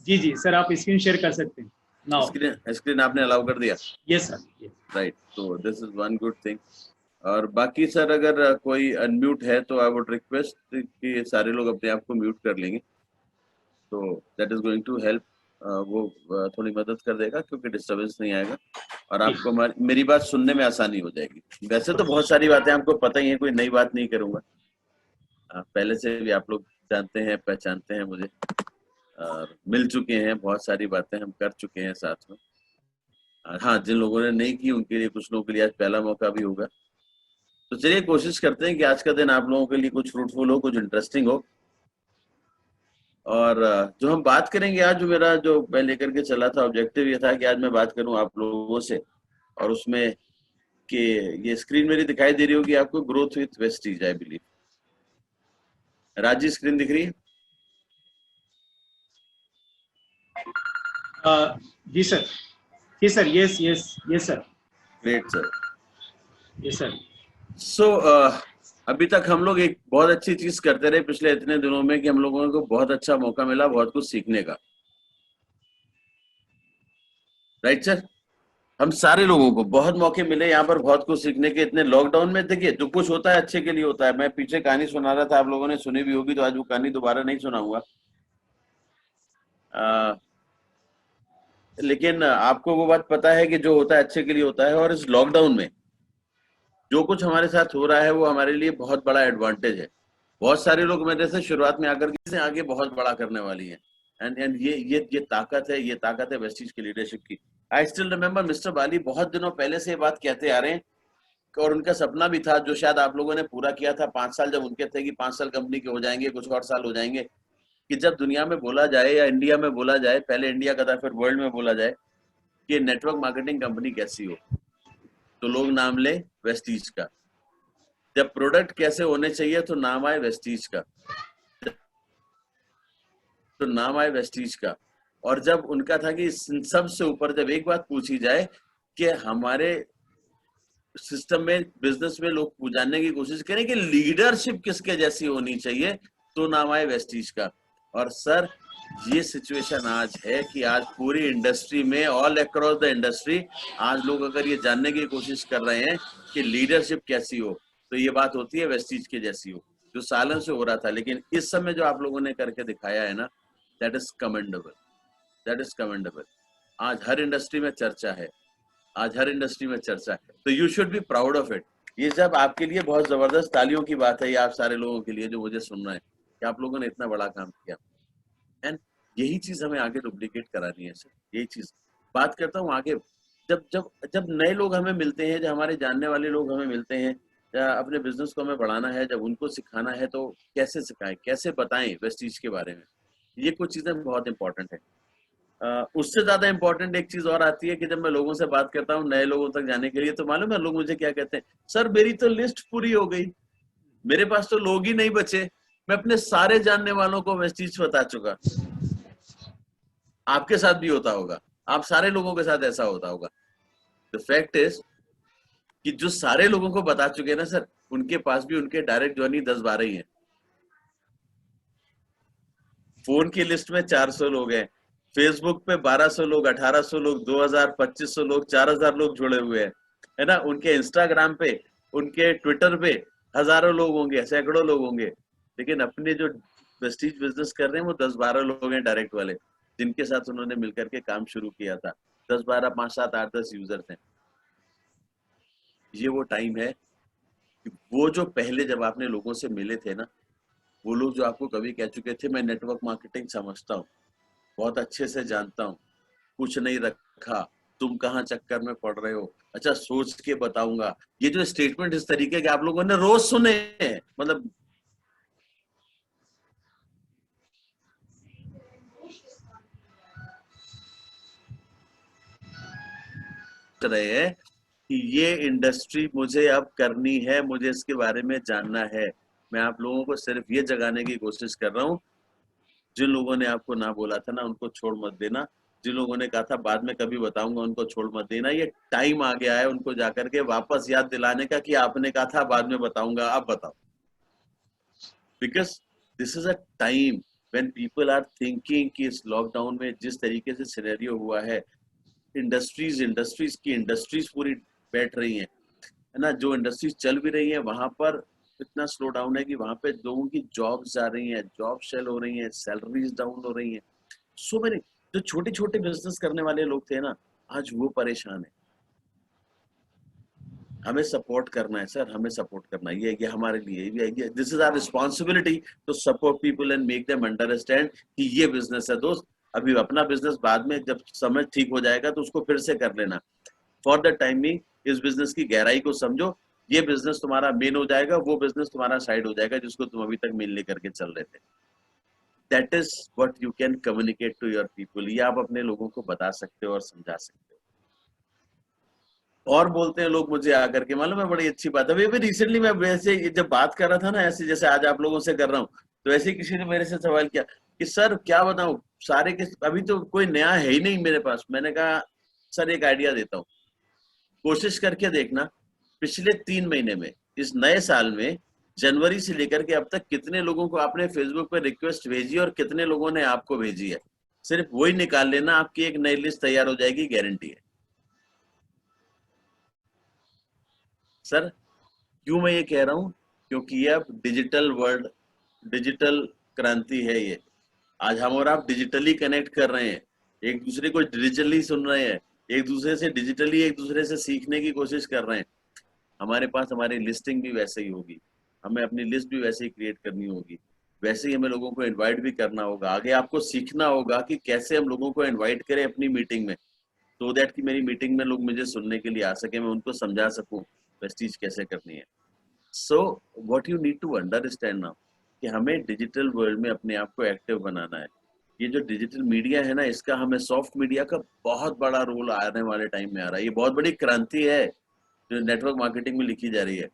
जी जी sir, आप screen share कर सकते हैं नाउ। स्क्रीन आपने अलाउ कर दिया? Yes sir. राइट, तो this is one good thing. और बाकी सर अगर कोई अनम्यूट है तो आई वुड रिक्वेस्ट कि सारे लोग अपने आप को म्यूट कर लेंगे, तो that is going to help. वो थोड़ी मदद कर देगा क्योंकि डिस्टर्बेंस नहीं आएगा और आपको मेरी बात सुनने में आसानी हो जाएगी। वैसे तो बहुत सारी बातें आपको पता ही है, कोई नई बात नहीं करूंगा, पहले से भी आप लोग जानते हैं, पहचानते हैं मुझे और मिल चुके हैं, बहुत सारी बातें हम कर चुके हैं साथ में। हाँ, जिन लोगों ने नहीं की उनके लिए, कुछ लोगों के लिए आज पहला मौका भी होगा। तो चलिए कोशिश करते हैं कि आज का दिन आप लोगों के लिए कुछ फ्रूटफुल हो, कुछ इंटरेस्टिंग हो। और जो हम बात करेंगे आज, जो मैं लेकर के चला था ऑब्जेक्टिव ये था कि आज मैं बात करूं आप लोगों से, और उसमें कि ये स्क्रीन मेरी दिखाई दे रही होगी आपको, growth with Vestige I believe. Raji screen दिख रही है? जी सर, जी sir, yes yes yes sir. Great sir, yes sir. So अभी तक हम लोग एक बहुत अच्छी चीज करते रहे पिछले इतने दिनों में कि हम लोगों को बहुत अच्छा मौका मिला बहुत कुछ सीखने का। राइट सर, हम सारे लोगों को बहुत मौके मिले यहाँ पर बहुत कुछ सीखने के। इतने लॉकडाउन में देखिए, जो कुछ होता है अच्छे के लिए होता है। मैं पीछे कहानी सुना रहा था, आप लोगों ने सुनी भी होगी, तो आज वो कहानी दोबारा नहीं सुनाऊंगा। लेकिन आपको वो बात पता है कि जो होता है अच्छे के लिए होता है, और इस लॉकडाउन में जो कुछ हमारे साथ हो रहा है वो हमारे लिए बहुत बड़ा एडवांटेज है। बहुत सारे लोग मेरे से शुरुआत में आकर के आगे बहुत बड़ा करने वाली है। एंड ये ताकत है, ये ताकत है वेस्टीज की लीडरशिप की। आई स्टिल रिमेम्बर मिस्टर बाली बहुत दिनों पहले से ये बात कहते आ रहे हैं, और उनका सपना भी था जो शायद आप लोगों ने पूरा किया था 5 साल जब उनके थे, कि 5 साल कंपनी के हो जाएंगे, कुछ और साल हो जाएंगे, कि जब दुनिया में बोला जाए या इंडिया में बोला जाए, पहले इंडिया का था फिर वर्ल्ड में बोला जाए कि नेटवर्क मार्केटिंग कंपनी कैसी हो, तो लोग नाम ले वेस्टीज का। जब प्रोडक्ट कैसे होने चाहिए तो नाम आए वेस्टीज का, तो नाम आए वेस्टीज का। और जब उनका था कि सबसे ऊपर जब एक बात पूछी जाए कि हमारे सिस्टम में, बिजनेस में लोग जानने की कोशिश करें कि लीडरशिप किसके जैसी होनी चाहिए, तो नाम आए वेस्टीज का। और सर ये सिचुएशन आज है कि आज पूरी इंडस्ट्री में, ऑल अक्रॉस द इंडस्ट्री, आज लोग अगर ये जानने की कोशिश कर रहे हैं कि लीडरशिप कैसी हो, तो ये बात होती है वेस्टीज के जैसी हो, जो सालों से हो रहा था। लेकिन इस समय जो आप लोगों ने करके दिखाया है ना, that is commendable, that is commendable. आज हर इंडस्ट्री में चर्चा है, आज हर इंडस्ट्री में चर्चा है, तो you should be proud of it. ये सब आपके लिए बहुत जबरदस्त तालियों की बात है, ये आप सारे लोगों के लिए जो मुझे सुन रहे हैं, कि आप लोगों ने इतना बड़ा काम किया। एंड यही चीज हमें आगे डुप्लीकेट करानी है सर। यही चीज बात करता हूँ आगे, जब जब जब नए लोग हमें मिलते हैं, जब हमारे जानने वाले लोग हमें मिलते हैं, या अपने बिजनेस को हमें बढ़ाना है, जब उनको सिखाना है, तो कैसे सिखाएं, कैसे बताएं वेस्टीज के बारे में, ये कुछ चीजें बहुत इंपॉर्टेंट है। उससे ज्यादा इंपॉर्टेंट एक चीज और आती है कि जब मैं लोगों से बात करता हूँ नए लोगों तक जाने के लिए, तो मालूम है लोग मुझे क्या कहते हैं? सर मेरी तो लिस्ट पूरी हो गई, मेरे पास तो लोग ही नहीं बचे, मैं अपने सारे जानने वालों को वेस्टीज बता चुका। आपके साथ भी होता होगा, आप सारे लोगों के साथ ऐसा होता होगा। द फैक्ट इज कि जो सारे लोगों को बता चुके हैं ना सर, उनके पास भी उनके डायरेक्ट ज्वाइनी 10-12 ही है। फोन की लिस्ट में 400 लोग हैं, फेसबुक पे 1200 लोग, 1800 लोग, 2000, 2500 लोग, 4000 लोग जुड़े हुए हैं, है ना। उनके इंस्टाग्राम पे, उनके ट्विटर पे हजारों लोग होंगे, सैकड़ों लोग होंगे। लेकिन अपने जो प्रेस्टीज बिजनेस कर रहे हैं वो 10-12 लोग हैं डायरेक्ट वाले, जिनके साथ उन्होंने मिलकर के काम शुरू किया था। 10-12, 5-7, 8-10 यूजर्स हैं। ये वो टाइम है कि वो जो पहले जब आपने लोगों से मिले थे ना, वो लोग जो आपको कभी कह चुके थे मैं नेटवर्क मार्केटिंग समझता हूँ, बहुत अच्छे से जानता हूँ, कुछ नहीं रखा, तुम कहाँ चक्कर में पड़ रहे हो, अच्छा सोच के बताऊंगा। ये जो स्टेटमेंट इस तरीके के आप लोगों ने रोज सुने हैं, मतलब रहे हैं कि ये इंडस्ट्री मुझे अब करनी है, मुझे इसके बारे में जानना है। मैं आप लोगों को सिर्फ ये जगाने की कोशिश कर रहा हूँ, जिन लोगों ने आपको ना बोला था ना, उनको छोड़ मत देना। जिन लोगों ने कहा था बाद में कभी बताऊंगा, उनको छोड़ मत देना। ये टाइम आ गया है उनको जाकर के वापस याद दिलाने का कि आपने कहा था बाद में बताऊंगा, अब बताओ। Because this is a time when people are thinking कि इस लॉकडाउन में जिस तरीके से सिनेरियो हुआ है, इंडस्ट्रीज पूरी बैठ रही है ना, जो इंडस्ट्रीज चल भी रही है वहां पर इतना स्लो डाउन है कि वहां पे लोगों की जॉब्स जा रही हैं, जॉब शेल हो रही हैं, सैलरीज डाउन हो रही हैं। सो मेनी जो छोटे छोटे बिजनेस करने वाले लोग थे ना, आज वो परेशान है। हमें सपोर्ट करना है सर, हमें सपोर्ट करना है, ये हमारे लिए this is our responsibility to support people and make them understand कि ये बिजनेस है दोस्त। अभी अपना बिजनेस बाद में जब समय ठीक हो जाएगा तो उसको फिर से कर लेना। फॉर द टाइमिंग इस बिजनेस की गहराई को समझो। ये बिजनेस तुम्हारा मेन हो जाएगा, वो बिजनेस तुम्हारा साइड हो जाएगा जिसको तुम अभी तक मेन लेकर के चल रहे थे। That is what you can communicate to your people. ये आप अपने लोगों को बता सकते हो और समझा सकते हो। और बोलते हैं लोग मुझे आकर के, मालूम है बड़ी अच्छी बात है, अभी रिसेंटली मैं वैसे जब बात कर रहा था ना, ऐसे जैसे आज आप लोगों से कर रहा हूँ, तो ऐसे किसी ने मेरे से सवाल किया कि सर क्या बताऊं, सारे के अभी तो कोई नया है ही नहीं मेरे पास। मैंने कहा सर एक आइडिया देता हूँ, कोशिश करके देखना पिछले 3 महीने में, इस नए साल में, जनवरी से लेकर के अब तक कितने लोगों को आपने फेसबुक पे रिक्वेस्ट भेजी और कितने लोगों ने आपको भेजी है। सिर्फ वही निकाल लेना, आपकी एक नई लिस्ट तैयार हो जाएगी, गारंटी है। सर क्यों मैं ये कह रहा हूं, क्योंकि ये अब डिजिटल वर्ल्ड, डिजिटल क्रांति है ये। आज हम और आप डिजिटली कनेक्ट कर रहे हैं, एक दूसरे को डिजिटली सुन रहे हैं, एक दूसरे से डिजिटली एक दूसरे से सीखने की कोशिश कर रहे हैं। हमारे पास हमारी लिस्टिंग भी वैसे ही होगी, हमें अपनी लिस्ट भी वैसे ही क्रिएट करनी होगी, वैसे ही हमें लोगों को इनवाइट भी करना होगा। आगे आपको सीखना होगा कि कैसे हम लोगों को इनवाइट करें अपनी मीटिंग में, सो दैट कि मेरी मीटिंग में लोग मुझे सुनने के लिए आ सके, मैं उनको समझा सकूं प्रेस्टीज कैसे करनी है। So what you need to understand now कि हमें डिजिटल वर्ल्ड में अपने आप को एक्टिव बनाना है। ये जो डिजिटल मीडिया है ना, इसका हमें, सॉफ्ट मीडिया का बहुत बड़ा रोल आने वाले टाइम में आ रहा है। ये बहुत बड़ी क्रांति है जो नेटवर्क मार्केटिंग में लिखी जा रही है।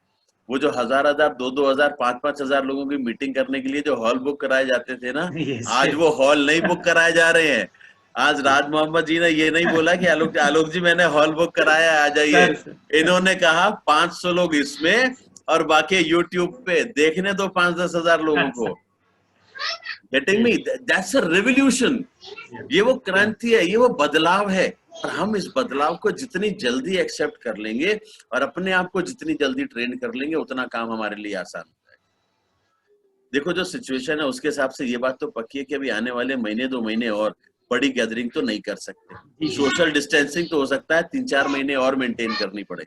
वो जो 1000 2,000 5,000 लोगों की मीटिंग करने के लिए जो हॉल बुक कराए जाते थे ना, Yes, आज yes. वो हॉल नहीं बुक कराए जा रहे हैं। आज राज मोहम्मद जी ने ये नहीं बोला कि आलोक जी मैंने हॉल बुक कराया, आ जाइए। सर इन्होंने कहा 500 लोग इसमें और बाकी यूट्यूब पे देखने दो 5-10 हजार लोगों को। Getting me? That's a revolution. ये वो क्रांति है, ये वो बदलाव है। और हम इस बदलाव को जितनी जल्दी एक्सेप्ट कर लेंगे और अपने आप को जितनी जल्दी ट्रेन कर लेंगे, उतना काम हमारे लिए आसान हो जाएगा। देखो जो सिचुएशन है उसके हिसाब से ये बात तो पक्की है कि अभी आने वाले महीने 2 महीने और बड़ी गैदरिंग तो नहीं कर सकते। सोशल डिस्टेंसिंग तो हो सकता है 3-4 महीने और मेंटेन करनी पड़े।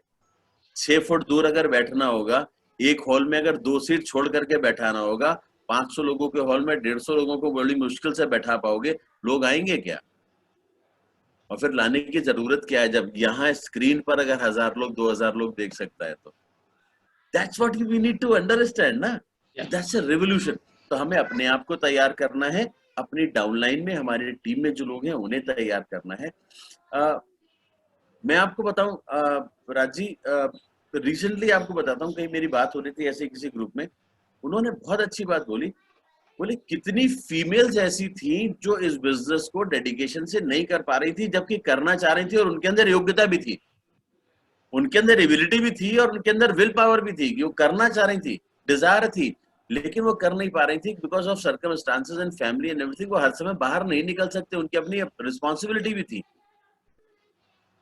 6 फुट दूर अगर बैठना होगा, एक हॉल में अगर 2 सीट छोड़ करके बैठाना होगा, 500 लोगों के हॉल में 150 लोगों को बड़ी मुश्किल से बैठा पाओगे। लोग आएंगे क्या? और फिर लाने की जरूरत क्या है जब यहाँ स्क्रीन पर अगर 1000 लोग 2000 लोग देख सकता है तो। That's what we need to understand ना, दैट्स अ रेवोल्यूशन। तो हमें अपने आप को तैयार करना है, अपनी डाउनलाइन में हमारी टीम में जो लोग हैं उन्हें तैयार करना है। मैं आपको बताऊं राजी, रिसेंटली आपको बताता हूँ, कहीं मेरी बात हो रही थी ऐसे किसी ग्रुप में, उन्होंने बहुत अच्छी बात बोली। बोले कितनी फीमेल्स ऐसी थी जो इस बिजनेस को डेडिकेशन से नहीं कर पा रही थी, जबकि करना चाह रही थी और उनके अंदर योग्यता भी थी, उनके अंदर एबिलिटी भी थी और उनके अंदर विल पावर भी थी कि वो करना चाह रही थी, डिजायर थी, लेकिन वो कर नहीं पा रही थी because of circumstances and family and everything. वो हर समय बाहर नहीं निकल सकते, उनकी अपनी रिस्पॉन्सिबिलिटी भी थी।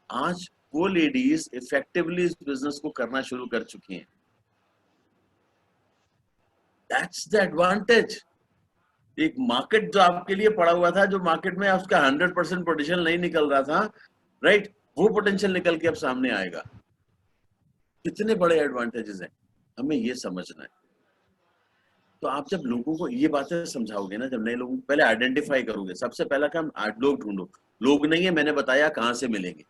आज वो लेडीज इफेक्टिवली इस बिजनेस को करना शुरू कर चुकी हैं। That's the advantage. एक मार्केट जो आपके लिए पड़ा हुआ था, जो मार्केट में उसका 100% पोटेंशियल नहीं निकल रहा था, राइट, वो पोटेंशियल निकल के अब सामने आएगा। कितने बड़े एडवांटेजेस हैं, हमें ये समझना है। तो आप जब लोगों को ये बातें समझाओगे ना, जब नए लोगों को पहले आइडेंटिफाई करोगे, सबसे पहला काम लोग ढूंढो। लोग नहीं है, मैंने बताया कहां से मिलेंगे,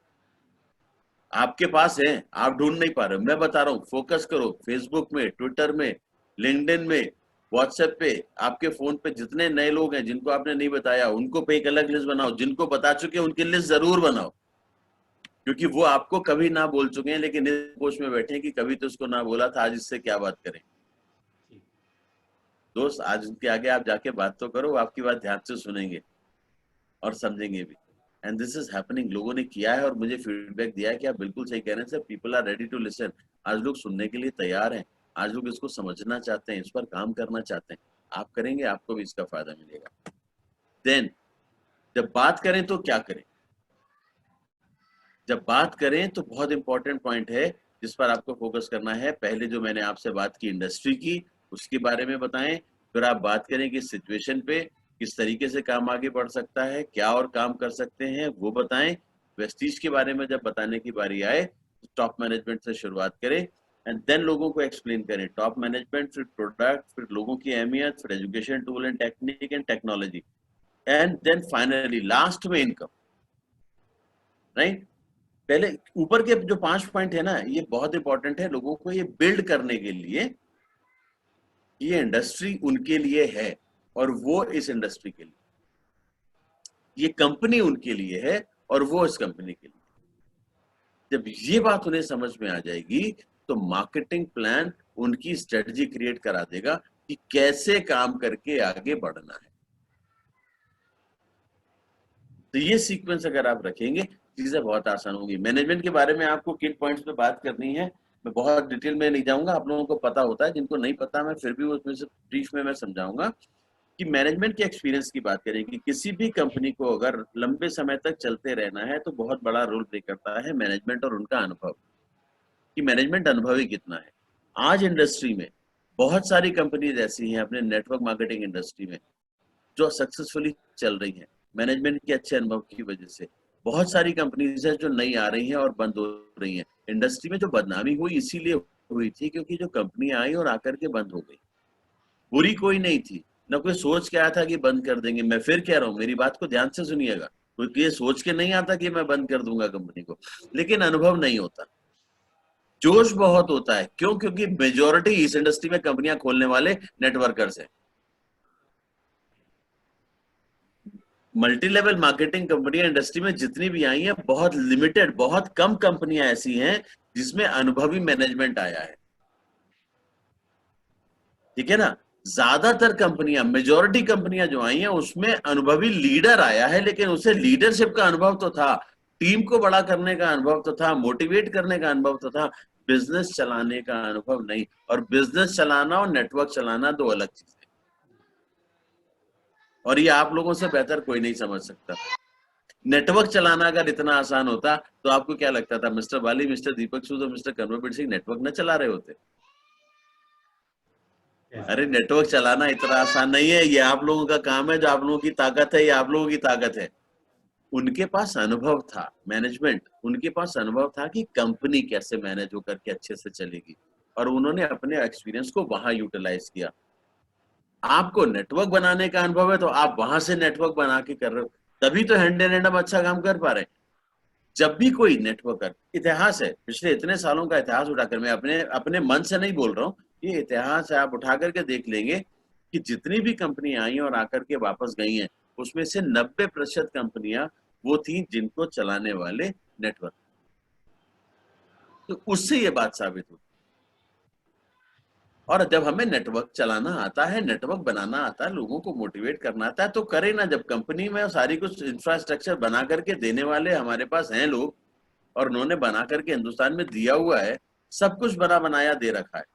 आपके पास है, आप ढूंढ नहीं पा रहे हो, मैं बता रहा हूँ। फोकस करो, फेसबुक में, ट्विटर में, लिंक्डइन में, व्हाट्सएप पे, आपके फोन पे जितने नए लोग हैं जिनको आपने नहीं बताया, उनको पे एक अलग लिस्ट बनाओ, जिनको बता चुके हैं उनकी लिस्ट जरूर बनाओ, क्योंकि वो आपको कभी ना बोल चुके हैं लेकिन इस पोस्ट में बैठे हैं कि कभी तो उसको ना बोला था, आज इससे क्या बात करें। दोस्त आज उनके आगे आप जाके बात तो करो, आपकी बात ध्यान से सुनेंगे और समझेंगे भी। एंड दिस इज हैपनिंग, लोगों ने किया है और मुझे फीडबैक दिया है कि आप बिल्कुल सही कह रहे हैं sir, people are ready to listen. आज लोग सुनने के लिए तैयार हैं, आज लोग इसको समझना चाहते हैं, इस पर काम करना चाहते हैं। आप करेंगे आपको भी इसका फायदा मिलेगा। देन जब बात करें तो क्या करें, जब बात करें तो बहुत इंपॉर्टेंट पॉइंट है जिस पर आपको फोकस करना है। पहले जो मैंने आपसे बात की इंडस्ट्री की, उसके बारे में बताएं। फिर आप बात करें कि सिचुएशन पे किस तरीके से काम आगे बढ़ सकता है, क्या और काम कर सकते हैं वो बताएं। वेस्टीज के बारे में जब बताने की बारी आए तो टॉप मैनेजमेंट से शुरुआत करें एंड देन लोगों को एक्सप्लेन करें। टॉप मैनेजमेंट, फिर प्रोडक्ट, फिर लोगों की अहमियत, फिर education, tool and technique and technology, and then finally last में इनकम। राइट, पहले ऊपर के जो 5 पॉइंट है ना, ये बहुत इंपॉर्टेंट है लोगों को ये बिल्ड करने के लिए। ये इंडस्ट्री उनके लिए है और वो इस इंडस्ट्री के लिए, ये कंपनी उनके लिए है और वो इस कंपनी के लिए। जब ये बात उन्हें समझ में आ जाएगी तो मार्केटिंग प्लान उनकी स्ट्रेटजी क्रिएट करा देगा कि कैसे काम करके आगे बढ़ना है। तो ये सीक्वेंस अगर आप रखेंगे चीजें बहुत आसान होगी। मैनेजमेंट के बारे में आपको किन पॉइंट्स पे बात करनी है मैं बहुत डिटेल में नहीं जाऊंगा, आप लोगों को पता होता है। जिनको नहीं पता मैं फिर भी उसमें से ब्रीफ में मैं समझाऊंगा कि मैनेजमेंट के एक्सपीरियंस की बात करें कि किसी भी कंपनी को अगर लंबे समय तक चलते रहना है तो बहुत बड़ा रोल प्ले करता है मैनेजमेंट और उनका अनुभव, कि मैनेजमेंट अनुभवी कितना है। आज इंडस्ट्री में बहुत सारी कंपनीज ऐसी हैं अपने नेटवर्क मार्केटिंग इंडस्ट्री में जो सक्सेसफुली चल रही हैं मैनेजमेंट के अच्छे अनुभव की वजह से। बहुत सारी कंपनीज है जो नई आ रही हैं और बंद हो रही हैं। इंडस्ट्री में जो बदनामी हुई इसीलिए हुई थी क्योंकि जो कंपनी आई और आकर के बंद हो गई। बुरी कोई नहीं थी, ना कोई सोच के आया था कि बंद कर देंगे। मैं फिर कह रहा हूँ, मेरी बात को ध्यान से सुनिएगा, क्योंकि ये सोच के नहीं आता कि मैं बंद कर दूंगा कंपनी को, लेकिन अनुभव नहीं होता। जोश बहुत होता है, क्यों? क्योंकि मेजोरिटी इस इंडस्ट्री में कंपनियां खोलने वाले नेटवर्कर्स हैं। मल्टी लेवल मार्केटिंग कंपनियां इंडस्ट्री में जितनी भी आई हैं बहुत लिमिटेड, बहुत कम कंपनियां ऐसी हैं जिसमें अनुभवी मैनेजमेंट आया है। ठीक है ना, ज्यादातर कंपनियां, मेजोरिटी कंपनियां जो आई हैं उसमें अनुभवी लीडर आया है, लेकिन उसे लीडरशिप का अनुभव तो था, टीम को बड़ा करने का अनुभव तो था, मोटिवेट करने का अनुभव तो था, बिजनेस चलाने का अनुभव नहीं। और बिजनेस चलाना और नेटवर्क चलाना दो अलग चीज है, और ये आप लोगों से बेहतर कोई नहीं समझ सकता। नेटवर्क चलाना अगर इतना आसान होता तो आपको क्या लगता था मिस्टर बाली, मिस्टर दीपक सूद और मिस्टर कन्वरबीर सिंह नेटवर्क न चला रहे होते? अरे नेटवर्क चलाना इतना आसान नहीं है, ये आप लोगों का काम है, जो आप लोगों की ताकत है, ये आप लोगों की ताकत है। उनके पास अनुभव था, मैनेजमेंट, उनके पास अनुभव था कि कंपनी कैसे मैनेज होकर के अच्छे से चलेगी, और उन्होंने अपने एक्सपीरियंस को वहां यूटिलाइज किया। आपको नेटवर्क बनाने का अनुभव है तो आप वहां से नेटवर्क बना के कर रहे हो, तभी तो हैंड इन हैंड हम अच्छा काम कर पा रहे हैं। जब भी कोई नेटवर्कर, इतिहास है, पिछले इतने सालों का इतिहास उठाकर, मैं अपने अपने मन से नहीं बोल रहा हूँ, ये इतिहास है, आप उठा करके देख लेंगे कि जितनी भी कंपनी आई और आकर के वापस गई हैं उसमें से 90% कंपनियां वो थी जिनको चलाने वाले नेटवर्क। तो उससे ये बात साबित हुई। और जब हमें नेटवर्क चलाना आता है, नेटवर्क बनाना आता है, लोगों को मोटिवेट करना आता है, तो करे ना। जब कंपनी में सारी कुछ इंफ्रास्ट्रक्चर बना करके देने वाले हमारे पास हैं लोग, और उन्होंने बना करके हिंदुस्तान में दिया हुआ है, सब कुछ बना बनाया दे रखा है।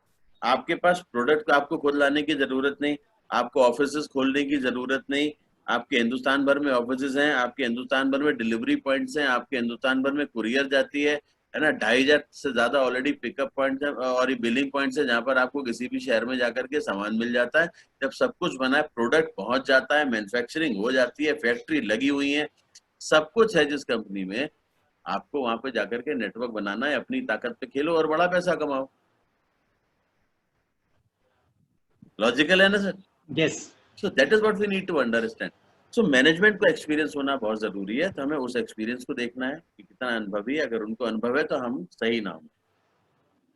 आपके पास प्रोडक्ट आपको खुद लाने की जरूरत नहीं, आपको ऑफिसेस खोलने की जरूरत नहीं, आपके हिंदुस्तान भर में ऑफिसेस हैं, आपके हिंदुस्तान भर में डिलीवरी पॉइंट्स हैं, आपके हिंदुस्तान भर में कुरियर जाती है ना। 2,500 से ज्यादा ऑलरेडी पिकअप पॉइंट्स है और ये बिलिंग पॉइंट्स है जहां पर आपको किसी भी शहर में जाकर के सामान मिल जाता है। जब सब कुछ बना है, प्रोडक्ट पहुंच जाता है, मैन्युफैक्चरिंग हो जाती है, फैक्ट्री लगी हुई है, सब कुछ है जिस कंपनी में, आपको वहां पे जाकर के नेटवर्क बनाना है, अपनी ताकत पे खेलो और बड़ा पैसा कमाओ। लॉजिकल है ना sir? Yes. So that is what we need to understand. So management को एक्सपीरियंस होना बहुत जरूरी है, तो हमें उस एक्सपीरियंस को देखना है कि कितना अनुभवी है। अगर उनको अनुभव है तो हम सही ना हो,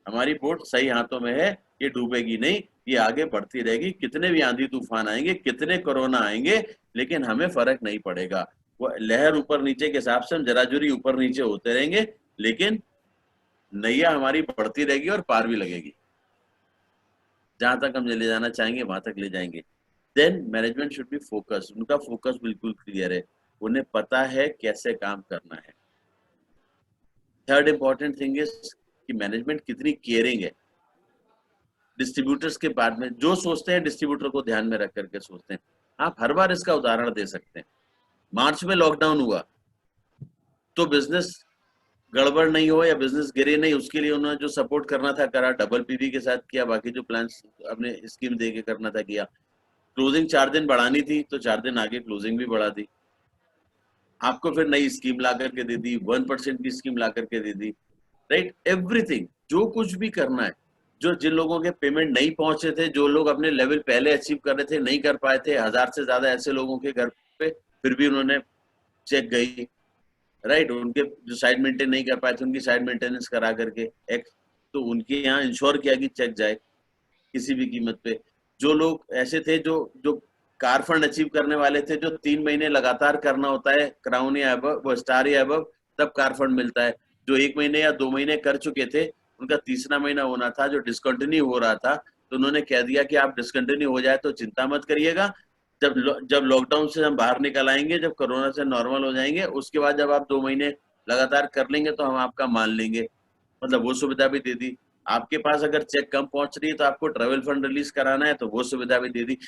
हमारी बोट सही हाथों में है, ये डूबेगी नहीं, ये आगे बढ़ती रहेगी। कितने भी आंधी तूफान आएंगे, कितने कोरोना आएंगे, लेकिन हमें फर्क नहीं पड़ेगा। वो लहर ऊपर नीचे के हिसाब से हम जराजुरी ऊपर नीचे होते रहेंगे, लेकिन नैया हमारी बढ़ती रहेगी और पार भी लगेगी। जहां तक हम ले जाना चाहेंगे वहां तक ले जाएंगे। Then management should be focus, उनका फोकस बिल्कुल क्लियर है, उन्हें पता है कैसे काम करना है। थर्ड इंपॉर्टेंट थिंग इज कि मैनेजमेंट कितनी केयरिंग है। डिस्ट्रीब्यूटर्स के बाद में जो सोचते हैं डिस्ट्रीब्यूटर को ध्यान में रख करके सोचते हैं। आप हर बार इसका उदाहरण दे सकते हैं। मार्च में लॉकडाउन हुआ तो बिजनेस गड़बड़ नहीं हो या बिजनेस गिरे नहीं, उसके लिए उन्होंने जो सपोर्ट करना था करा, डबल पीवी के साथ किया, बाकी जो प्लान्स अपने स्कीम दे के करना था किया। क्लोजिंग 4 दिन बढ़ानी थी तो 4 दिन आगे क्लोजिंग भी बढ़ा दी, आपको फिर नई स्कीम ला करके दे दी, 1% की स्कीम ला करके दे दी, राइट। एवरीथिंग जो कुछ भी करना है, जो जिन लोगों के पेमेंट नहीं पहुंचे थे, जो लोग अपने लेवल पहले अचीव कर रहे थे नहीं कर पाए थे, 1000 से ज्यादा ऐसे लोगों के घर पे फिर भी उन्होंने चेक गई, राइट। उनके जो साइड मेंटेन नहीं कर पाए थे उनकी साइड मेंटेनेंस करा करके तो उनके यहाँ इंश्योर किया कि चेक जाए किसी भी कीमत पे। जो लोग ऐसे थे जो जो कार फंड अचीव करने वाले थे, जो 3 महीने लगातार करना होता है क्राउन या अबव, स्टार या अबव, तब कार फंड मिलता है। जो 1 महीने या 2 महीने कर चुके थे, उनका तीसरा महीना होना था, जो डिसकंटिन्यू हो रहा था, तो उन्होंने कह दिया कि आप डिसकंटिन्यू हो जाए तो चिंता मत करिएगा, जब लॉकडाउन से हम बाहर निकल आएंगे, जब कोरोना से नॉर्मल हो जाएंगे, उसके बाद जब आप 2 महीने लगातार कर लेंगे तो हम आपका मान लेंगे। मतलब वो सुविधा भी दे दी। आपके पास अगर चेक कम पहुंच रही है तो आपको ट्रैवल फंड रिलीज कराना है तो वो सुविधा भी दे दी।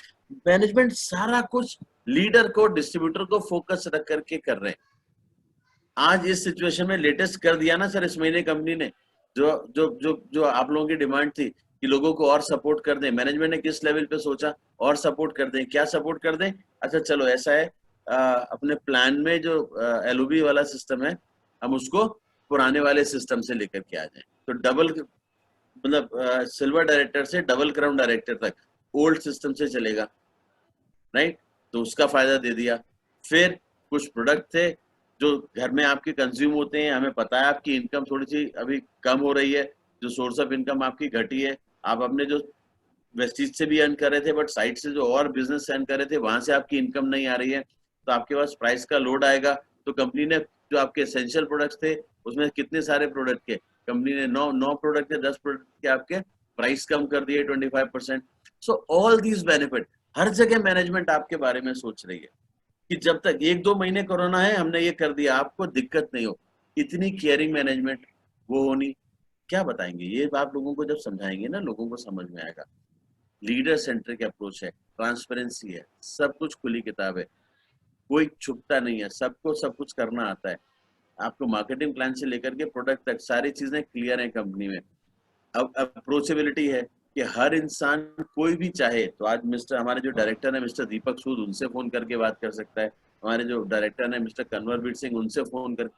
मैनेजमेंट सारा कुछ लीडर को, डिस्ट्रीब्यूटर को फोकस रख करके कर रहे हैं। आज इस सिचुएशन में लेटेस्ट कर दिया ना सर इस महीने कंपनी ने, जो जो जो जो आप लोगों की डिमांड थी कि लोगों को और सपोर्ट कर दें, मैनेजमेंट ने किस लेवल पे सोचा और सपोर्ट कर दें, क्या सपोर्ट कर दें। अच्छा चलो ऐसा है, अपने प्लान में जो एलओबी वाला सिस्टम है हम उसको पुराने वाले सिस्टम से लेकर के आ जाए, तो डबल मतलब सिल्वर डायरेक्टर से डबल क्राउन डायरेक्टर तक ओल्ड सिस्टम से चलेगा, राइट। तो उसका फायदा दे दिया। फिर कुछ प्रोडक्ट थे जो घर में आपके कंज्यूम होते हैं, हमें पता है आपकी इनकम थोड़ी सी अभी कम हो रही है, जो सोर्स ऑफ इनकम आपकी घटी है, आप अपने जो वेस्टीज से भी अर्न कर रहे थे बट साइड से जो और बिजनेस अर्न कर रहे थे वहां से आपकी इनकम नहीं आ रही है, तो आपके पास प्राइस का लोड आएगा। तो कंपनी ने जो आपके एसेंशियल प्रोडक्ट्स थे उसमें कितने सारे प्रोडक्ट के कंपनी ने 9 प्रोडक्ट के 10 प्रोडक्ट के आपके प्राइस कम कर दिए 25%। सो ऑल दीज बेनिफिट, हर जगह मैनेजमेंट आपके बारे में सोच रही है कि जब तक 1-2 महीने कोरोना है हमने ये कर दिया, आपको दिक्कत नहीं हो। इतनी केयरिंग मैनेजमेंट वो होनी, क्या बताएंगे ये आप लोगों को जब समझाएंगे ना लोगों को समझ में आएगा। लीडर सेंट्रिक अप्रोच है, ट्रांसपेरेंसी है, सब कुछ खुली किताब है, कोई छुपता नहीं है, सबको सब कुछ करना आता है। आपको मार्केटिंग प्लान से लेकर के प्रोडक्ट तक सारी चीजें क्लियर है कंपनी में। अब अप्रोचेबिलिटी है कि हर इंसान कोई भी चाहे तो आज मिस्टर हमारे जो डायरेक्टर है मिस्टर दीपक सूद, उनसे फोन करके बात कर सकता है। हमारे जो डायरेक्टर है मिस्टर कन्वरवीर सिंह, उनसे फोन कर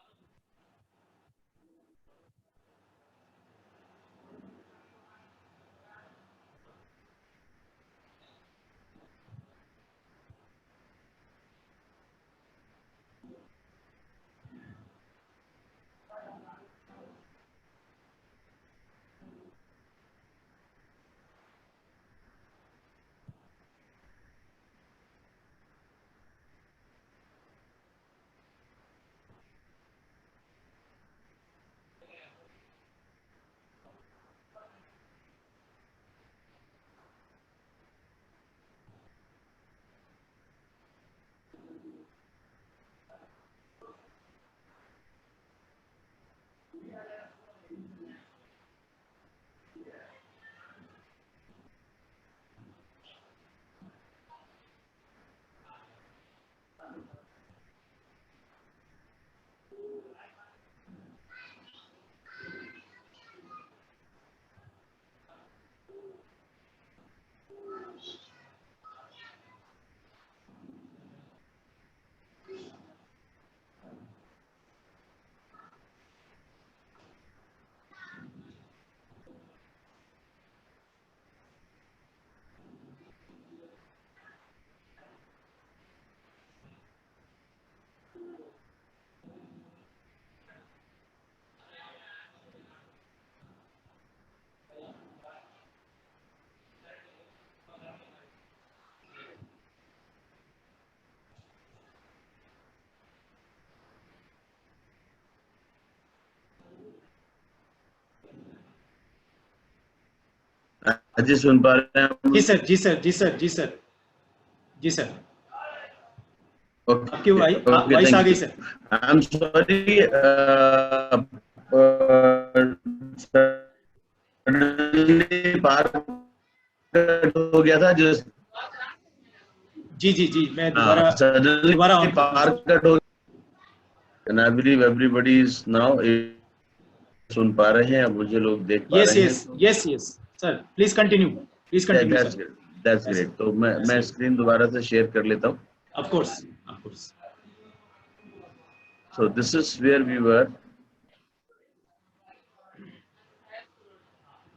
जी सुन पा रहे हैं? जी सर, जी सर, जी सर, जी सर, जी सर, आपकी वॉइस आ गई sir. I am sorry, cut हो गया था जिस जी जी जी, मैं दोबारा ऑन पावर कट हो गया। And I believe everybody is now सुन पा रहे हैं, मुझे लोग देख पा यस रहे हैं। Yes yes yes sir, please continue sir. That's great. तो मैं स्क्रीन दोबारा से शेयर कर लेता हूँ। Of course. So this is where we were.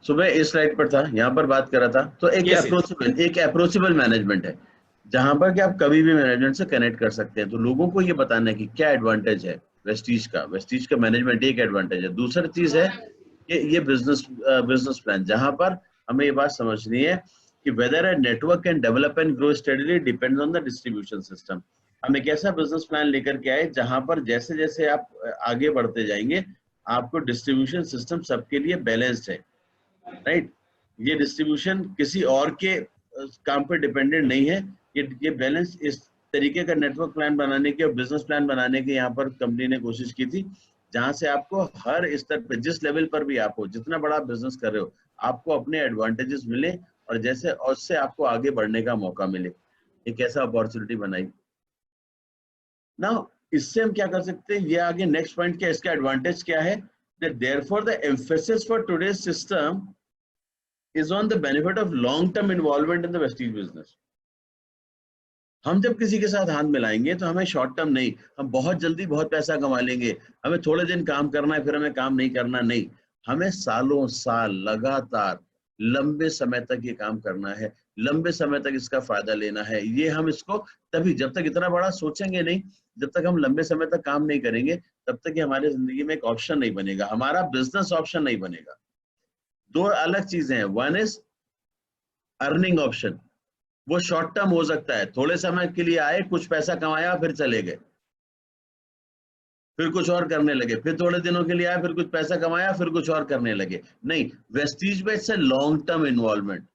So मैं इस स्लाइड पर था, यहाँ पर बात कर रहा था। तो एक अप्रोचेबल मैनेजमेंट है जहां पर कि आप कभी भी मैनेजमेंट से कनेक्ट कर सकते हैं। तो लोगों को ये बताना है कि क्या एडवांटेज है वेस्टीज का मैनेजमेंट एक एडवांटेज है। दूसरी चीज है कि ये बिजनेस प्लान, जहां पर हमें ये बात समझनी है कि whether a network can develop and grow steadily depends on the distribution system. हम एक ऐसा बिजनेस प्लान लेकर के आए जहां पर जैसे जैसे आप आगे बढ़ते जाएंगे आपको डिस्ट्रीब्यूशन सिस्टम सबके लिए बैलेंस्ड है, राइट। ये डिस्ट्रीब्यूशन किसी और के काम पर डिपेंडेंट नहीं है। ये बैलेंस इस तरीके का नेटवर्क प्लान बनाने के और बिजनेस प्लान बनाने के यहाँ पर कंपनी ने कोशिश की थी जहां से आपको हर स्तर पे, जिस लेवल पर भी आप हो, जितना बड़ा बिजनेस कर रहे हो, आपको अपने एडवांटेजेस मिले और जैसे उससे आपको आगे बढ़ने का मौका मिले। एक ऐसा अपॉर्चुनिटी बनाई ना। इससे हम क्या कर सकते हैं, ये आगे नेक्स्ट पॉइंट क्या, इसका एडवांटेज क्या है, that therefore the emphasis for today's system is on the benefit of long term involvement in the vestige business। हम जब किसी के साथ हाथ मिलाएंगे तो हमें शॉर्ट टर्म नहीं, हम बहुत जल्दी बहुत पैसा कमा लेंगे, हमें थोड़े दिन काम करना है फिर हमें काम नहीं करना, नहीं, हमें सालों साल लगातार लंबे समय तक ये काम करना है, लंबे समय तक इसका फायदा लेना है। ये हम इसको तभी, जब तक इतना बड़ा सोचेंगे नहीं, जब तक हम लंबे समय तक काम नहीं करेंगे, तब तक ये हमारी जिंदगी में एक ऑप्शन नहीं बनेगा, हमारा बिजनेस ऑप्शन नहीं बनेगा। दो अलग चीजें हैं, वन इज अर्निंग ऑप्शन, वो शॉर्ट टर्म हो सकता है, थोड़े समय के लिए आए, कुछ पैसा कमाया, फिर चले गए, फिर कुछ और करने लगे, फिर थोड़े दिनों के लिए आए, फिर कुछ पैसा कमाया, फिर कुछ और करने लगे। नहीं, वेस्टीज में it's long term involvement.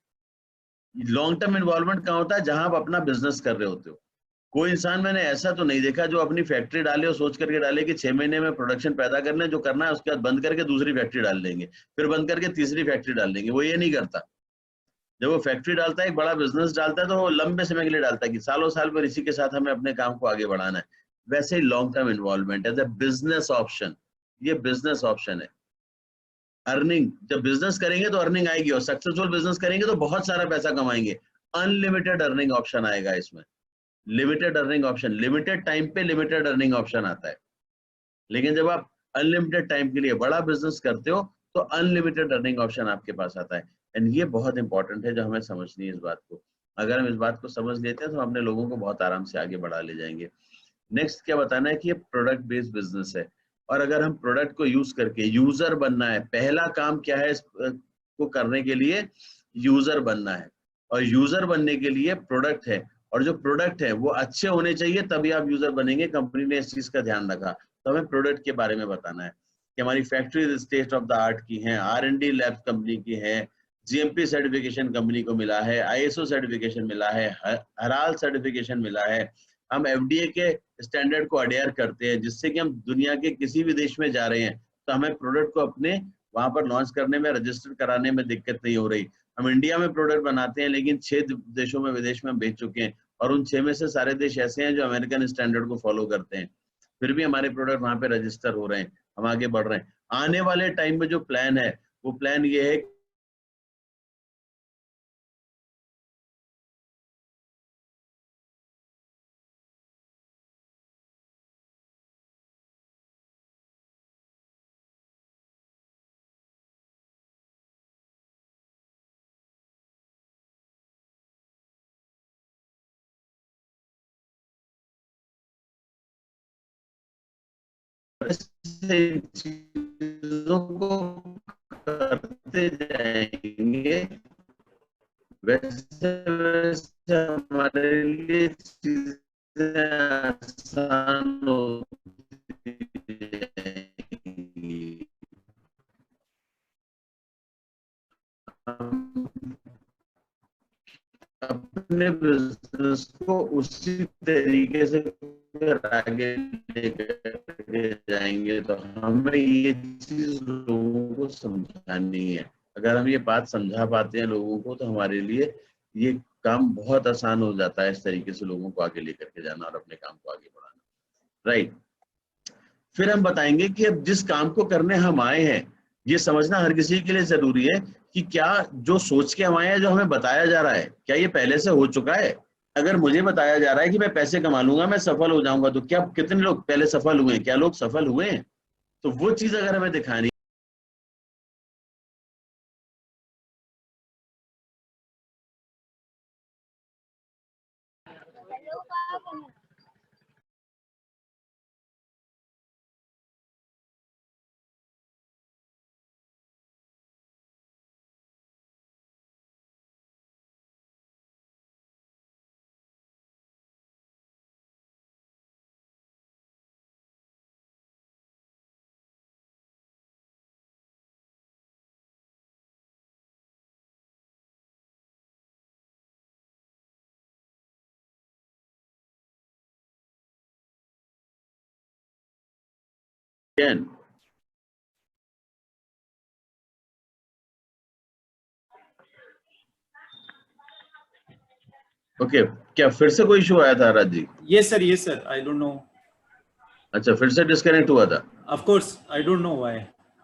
Long term involvement कहाँ होता है, जहां आप अपना बिजनेस कर रहे होते हो। कोई इंसान मैंने ऐसा तो नहीं देखा जो अपनी फैक्ट्री डाले और सोच करके डाले कि 6 महीने में प्रोडक्शन पैदा करना है, जो करना है उसके बाद बंद करके दूसरी फैक्ट्री डाल देंगे, फिर बंद करके तीसरी फैक्ट्री डाल देंगे। वो ये नहीं करता। जब वो फैक्ट्री डालता है, एक बड़ा बिजनेस डालता है, तो वो लंबे समय के लिए डालता है कि सालों साल पर इसी के साथ हमें अपने काम को आगे बढ़ाना है। वैसे ही long term involvement as a business option, ये बिजनेस ऑप्शन है। अर्निंग, जब बिजनेस करेंगे तो अर्निंग आएगी, और सक्सेसफुल बिजनेस करेंगे तो बहुत सारा पैसा कमाएंगे। अनलिमिटेड अर्निंग ऑप्शन आएगा इसमें, limited earning option, limited time पे लिमिटेड अर्निंग ऑप्शन आता है। लेकिन जब आप अनलिमिटेड टाइम के लिए बड़ा बिजनेस करते हो तो अनलिमिटेड अर्निंग ऑप्शन आपके पास आता है। एंड ये बहुत इंपॉर्टेंट है जो हमें समझनी है इस बात को। अगर हम इस बात को समझ लेते हैं तो हम अपने लोगों को बहुत आराम से आगे बढ़ा ले जाएंगे। नेक्स्ट क्या बताना है कि ये प्रोडक्ट बेस्ड बिजनेस है, और अगर हम प्रोडक्ट को यूज करके यूजर बनना है, पहला काम क्या है इसको करने के लिए, यूजर बनना है। और यूजर बनने के लिए प्रोडक्ट है, और जो प्रोडक्ट है वो अच्छे होने चाहिए, तभी आप यूजर बनेंगे। कंपनी ने इस चीज का ध्यान रखा। तो हमें प्रोडक्ट के बारे में बताना है कि हमारी factory state of the art की है, R&D लैब कंपनी की है, GMP सर्टिफिकेशन कंपनी को मिला है, ISO सर्टिफिकेशन मिला है, हराल सर्टिफिकेशन मिला है, हम FDA के स्टैंडर्ड को अडेयर करते हैं, जिससे कि हम दुनिया के किसी भी देश में जा रहे हैं तो हमें प्रोडक्ट को अपने वहां पर लॉन्च करने में, रजिस्टर कराने में दिक्कत नहीं हो रही। हम इंडिया में प्रोडक्ट बनाते हैं लेकिन 6 देशों में, विदेश में हम बेच चुके हैं, और उन 6 में से सारे देश ऐसे हैं जो अमेरिकन स्टैंडर्ड को फॉलो करते हैं, फिर भी हमारे प्रोडक्ट वहां पे रजिस्टर हो रहे हैं, हम आगे बढ़ रहे हैं। आने वाले टाइम में जो प्लान है, वो प्लान ये है चीजों को करते जाएंगे, वैसे वैसे हमारे लिए चीजें आसान होती जाएंगी। हम अपने बिजनेस को उसी तरीके से आगे लेकर जाएंगे, तो हमें ये चीज लोगों को समझानी है। अगर हम ये बात समझा पाते हैं लोगों को तो हमारे लिए ये काम बहुत आसान हो जाता है, इस तरीके से लोगों को आगे लेकर के जाना और अपने काम को आगे बढ़ाना, राइट। फिर हम बताएंगे कि अब जिस काम को करने हम आए हैं, ये समझना हर किसी के लिए जरूरी है कि क्या जो सोच के हम आए हैं, जो हमें बताया जा रहा है, क्या ये पहले से हो चुका है। अगर मुझे बताया जा रहा है कि मैं पैसे कमा लूंगा, मैं सफल हो जाऊंगा, तो क्या कितने लोग पहले सफल हुए हैं, क्या लोग सफल हुए हैं? तो वो चीज अगर हमें दिखानी है, ओके क्या फिर से कोई इशू आया था Raj ji? Yes, sir. Yes, sir. I don't know. अच्छा, फिर से डिस्कनेक्ट हुआ था। Of course, I don't know why.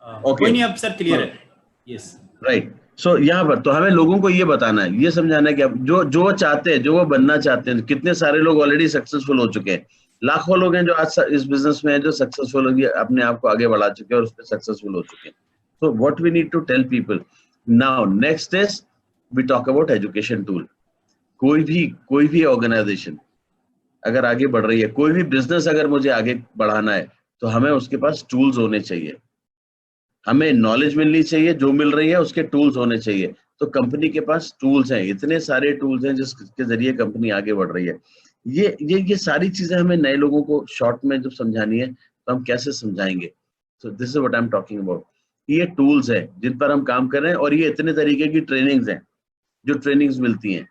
Okay, कोई नहीं, अब सर क्लियर है। Yes. राइट। सो यहाँ पर तो हमें लोगों को ये बताना है, ये समझाना है कि अब जो वो चाहते हैं, जो वो बनना चाहते हैं, कितने सारे लोग ऑलरेडी सक्सेसफुल हो चुके हैं। लाखों लोग हैं जो आज इस बिजनेस में हैं, जो सक्सेसफुल हो गए, अपने आप को आगे बढ़ा चुके हैं और उस पर सक्सेसफुल हो चुके हैं। So what we need to tell people now, next is we talk about education tool. कोई भी ऑर्गेनाइजेशन अगर आगे बढ़ रही है, कोई भी बिजनेस अगर मुझे आगे बढ़ाना है, तो हमें उसके पास टूल्स होने चाहिए, हमें नॉलेज मिलनी चाहिए, जो मिल रही है उसके टूल्स होने चाहिए। तो कंपनी के पास टूल्स हैं, इतने सारे टूल्स हैं जिसके जरिए कंपनी आगे बढ़ रही है। ये सारी चीजें हमें नए लोगों को शॉर्ट में जब समझानी है तो हम कैसे समझाएंगे? So this is what I am talking about. ये टूल्स हैं जिन पर हम काम कर रहे हैं, और ये इतने तरीके की ट्रेनिंग्स हैं जो ट्रेनिंग्स मिलती हैं,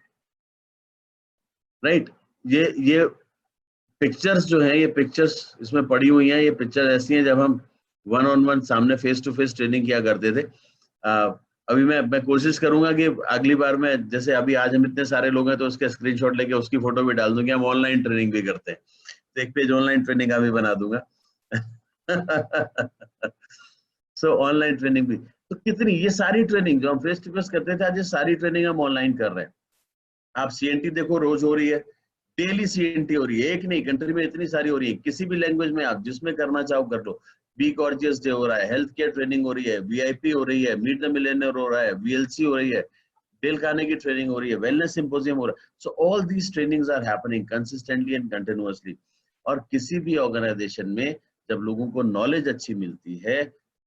राइट। ये पिक्चर्स जो है, ये पिक्चर्स इसमें पड़ी हुई हैं, ये पिक्चर ऐसी हैं जब हम 1-on-1 सामने फेस टू फेस ट्रेनिंग किया करते थे। अभी मैं कोशिश करूंगा कि अगली बार में, जैसे अभी आज हम इतने सारे लोग हैं तो उसके स्क्रीनशॉट लेके उसकी फोटो भी डाल दूंगी। हम ऑनलाइन ट्रेनिंग भी करते हैं, तो एक पेज ऑनलाइन ट्रेनिंग का भी बना दूंगा। सो ऑनलाइन ट्रेनिंग भी, तो कितनी ये सारी ट्रेनिंग जो हम फेस टू फेस करते थे, आज ये सारी ट्रेनिंग हम ऑनलाइन कर रहे हैं। आप सीएनटी देखो, रोज हो रही है, डेली सीएनटी हो रही है, एक नहीं, कंट्री में इतनी सारी हो रही है, किसी भी लैंग्वेज में आप जिसमें करना चाहो कर लो। बी गॉर्जियस डे हो रहा है, हेल्थ केयर ट्रेनिंग हो रही है, वीआईपी हो रही है, मीट द मिलेनियर हो रहा है, वीएलसी हो रही है, डेल कार्नेगी ट्रेनिंग हो रही है, वेलनेस सिंपोजियम हो रहा है। So all these trainings are happening consistently and continuously. और किसी भी ऑर्गेनाइजेशन में जब लोगों को नॉलेज अच्छी मिलती है,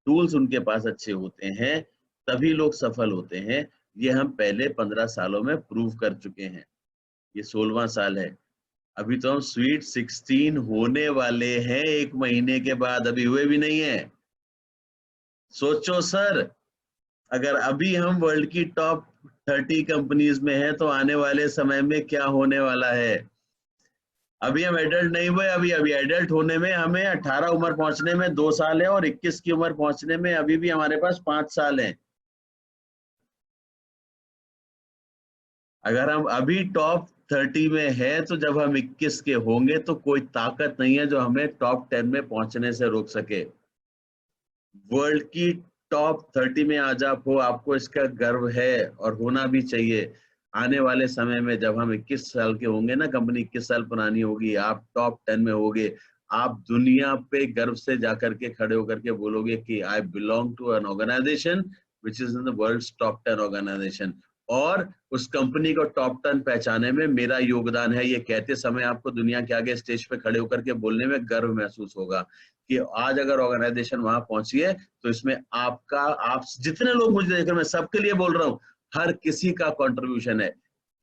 टूल्स उनके पास अच्छे होते हैं, तभी लोग सफल होते हैं। ये हम पहले 15 सालों में प्रूव कर चुके हैं। ये 16वां साल है, अभी तो हम स्वीट 16 होने वाले हैं, एक महीने के बाद, अभी हुए भी नहीं है। सोचो सर, अगर अभी हम वर्ल्ड की टॉप 30 कंपनीज में हैं, तो आने वाले समय में क्या होने वाला है? अभी हम एडल्ट नहीं हुए, अभी एडल्ट होने में हमें 18 उम्र पहुंचने में 2 साल है, और 21 की उम्र पहुंचने में अभी भी हमारे पास 5 साल है। अगर हम अभी टॉप 30 में है, तो जब हम 21 के होंगे तो कोई ताकत नहीं है जो हमें टॉप 10 में पहुंचने से रोक सके। वर्ल्ड की टॉप 30 में आज आप हो, आपको इसका गर्व है और होना भी चाहिए। आने वाले समय में जब हम 21 साल के होंगे ना, कंपनी 21 साल पुरानी होगी, आप टॉप 10 में होगे, आप दुनिया पे गर्व से जाकर के खड़े होकर के बोलोगे कि I belong to an organization which is in the world's top 10 organization, और उस कंपनी को टॉप 10 पहचाने में मेरा योगदान है। ये कहते समय आपको दुनिया के आगे स्टेज पे खड़े होकर के बोलने में गर्व महसूस होगा कि आज अगर ऑर्गेनाइजेशन वहां पहुंची है, तो इसमें आपका, आप जितने लोग मुझे देख रहे हैं, मैं सबके लिए बोल रहा हूँ, हर किसी का कंट्रीब्यूशन है।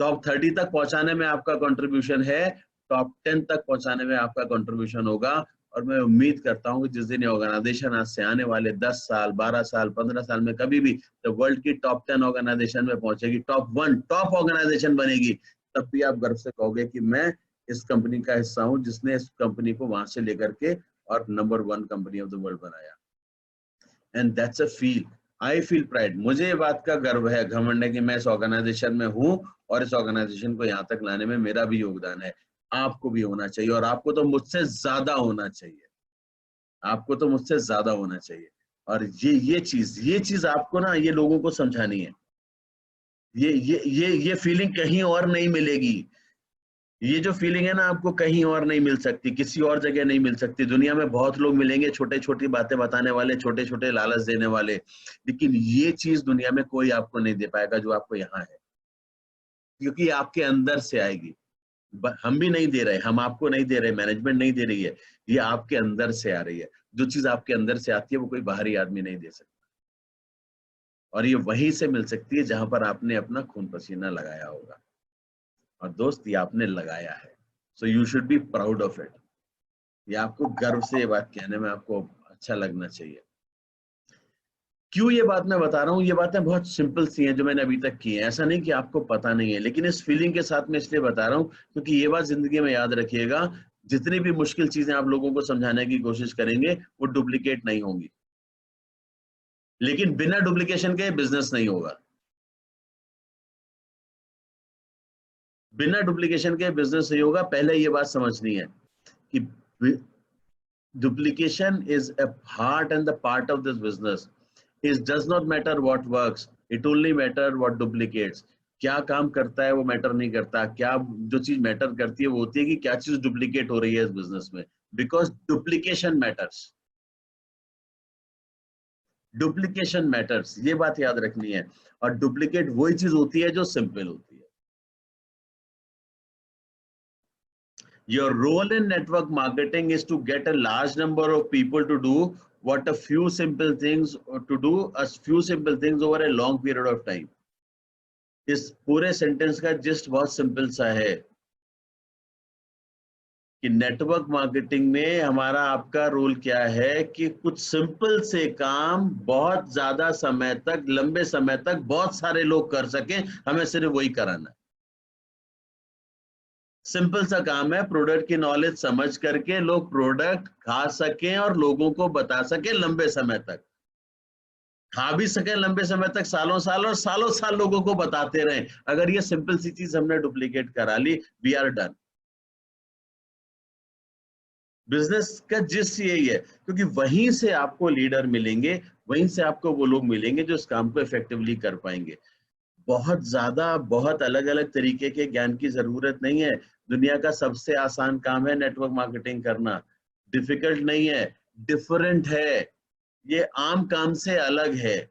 टॉप 30 तक पहुंचाने में आपका कंट्रीब्यूशन है, टॉप 10 तक पहुंचाने में आपका कंट्रीब्यूशन होगा। और मैं उम्मीद करता हूँ कि जिस दिन ये ऑर्गेनाइजेशन आज से आने वाले 10 साल, 12 साल, 15 साल में कभी भी जब वर्ल्ड की टॉप 10 ऑर्गेनाइजेशन में पहुंचेगी, टॉप 1 टॉप ऑर्गेनाइजेशन बनेगी, तब भी आप गर्व से कहोगे कि मैं इस कंपनी का हिस्सा हूं जिसने इस कंपनी को वहां से लेकर के और number 1 company of the world बनाया। And that's a feel. I feel pride, मुझे ये बात का गर्व है, घमंड है कि मैं इस ऑर्गेनाइजेशन में हूँ और इस ऑर्गेनाइजेशन को यहाँ तक लाने में मेरा भी योगदान है। आपको भी होना चाहिए, और आपको तो मुझसे ज्यादा होना चाहिए, आपको तो मुझसे ज्यादा होना चाहिए। और ये चीज आपको ना, ये लोगों को समझानी है। ये फीलिंग कहीं और नहीं मिलेगी। ये जो फीलिंग है ना, आपको कहीं और नहीं मिल सकती, किसी और जगह नहीं मिल सकती। दुनिया में बहुत लोग मिलेंगे छोटे छोटी बातें बताने वाले, छोटे छोटे लालच देने वाले, लेकिन ये चीज दुनिया में कोई आपको नहीं दे पाएगा जो आपको यहाँ है, क्योंकि ये आपके अंदर से आएगी। हम भी नहीं दे रहे, हम आपको नहीं दे रहे, मैनेजमेंट नहीं दे रही है, ये आपके अंदर से आ रही है। जो चीज आपके अंदर से आती है वो कोई बाहरी आदमी नहीं दे सकता, और ये वहीं से मिल सकती है जहां पर आपने अपना खून पसीना लगाया होगा। और दोस्त, ये आपने लगाया है, so you should be proud of it. ये आपको गर्व से ये बात कहने में आपको अच्छा लगना चाहिए। क्यों ये बात मैं बता रहा हूँ? ये बातें बहुत सिंपल सी हैं जो मैंने अभी तक की हैं, ऐसा नहीं कि आपको पता नहीं है, लेकिन इस फीलिंग के साथ मैं इसलिए बता रहा हूँ क्योंकि ये बात जिंदगी में याद रखिएगा, जितनी भी मुश्किल चीजें आप लोगों को समझाने की कोशिश करेंगे वो डुप्लीकेट नहीं होंगी, लेकिन बिना डुप्लीकेशन के बिजनेस नहीं होगा। बिना डुप्लीकेशन के बिजनेस नहीं होगा। पहले ये बात समझनी है कि duplication is a part and the part of this business. It does not matter what works, it only matter what duplicates. क्या काम करता है वो मैटर नहीं करता, क्या जो चीज मैटर करती है वो होती है कि क्या चीज डुप्लीकेट हो रही है इस बिजनेस में, because duplication matters. Duplication matters, ये बात याद रखनी है। और डुप्लीकेट वही चीज होती है जो सिंपल होती है। Your role in network marketing is to get a large number of people to do what a few simple things, or to do a few simple things over a long period of time. इस पूरे sentence का gist बहुत simple सा है कि network marketing में हमारा आपका रोल क्या है कि कुछ सिंपल से काम बहुत ज्यादा समय तक, लंबे समय तक बहुत सारे लोग कर सकें, हमें सिर्फ वही कराना है। सिंपल सा काम है, प्रोडक्ट की नॉलेज समझ करके लोग प्रोडक्ट खा सकें और लोगों को बता सके लंबे समय तक, खा भी सके लंबे समय तक, सालों साल, और सालों साल लोगों को बताते रहें। अगर ये सिंपल सी चीज हमने डुप्लीकेट करा ली, वी आर डन। बिजनेस का जिस्ट यही है, क्योंकि वहीं से आपको लीडर मिलेंगे, वहीं से आपको वो लोग मिलेंगे जो इस काम को इफेक्टिवली कर पाएंगे। बहुत ज्यादा, बहुत अलग अलग तरीके के ज्ञान की जरूरत नहीं है। दुनिया का सबसे आसान काम है नेटवर्क मार्केटिंग करना। डिफिकल्ट नहीं है, डिफरेंट है, ये आम काम से अलग है।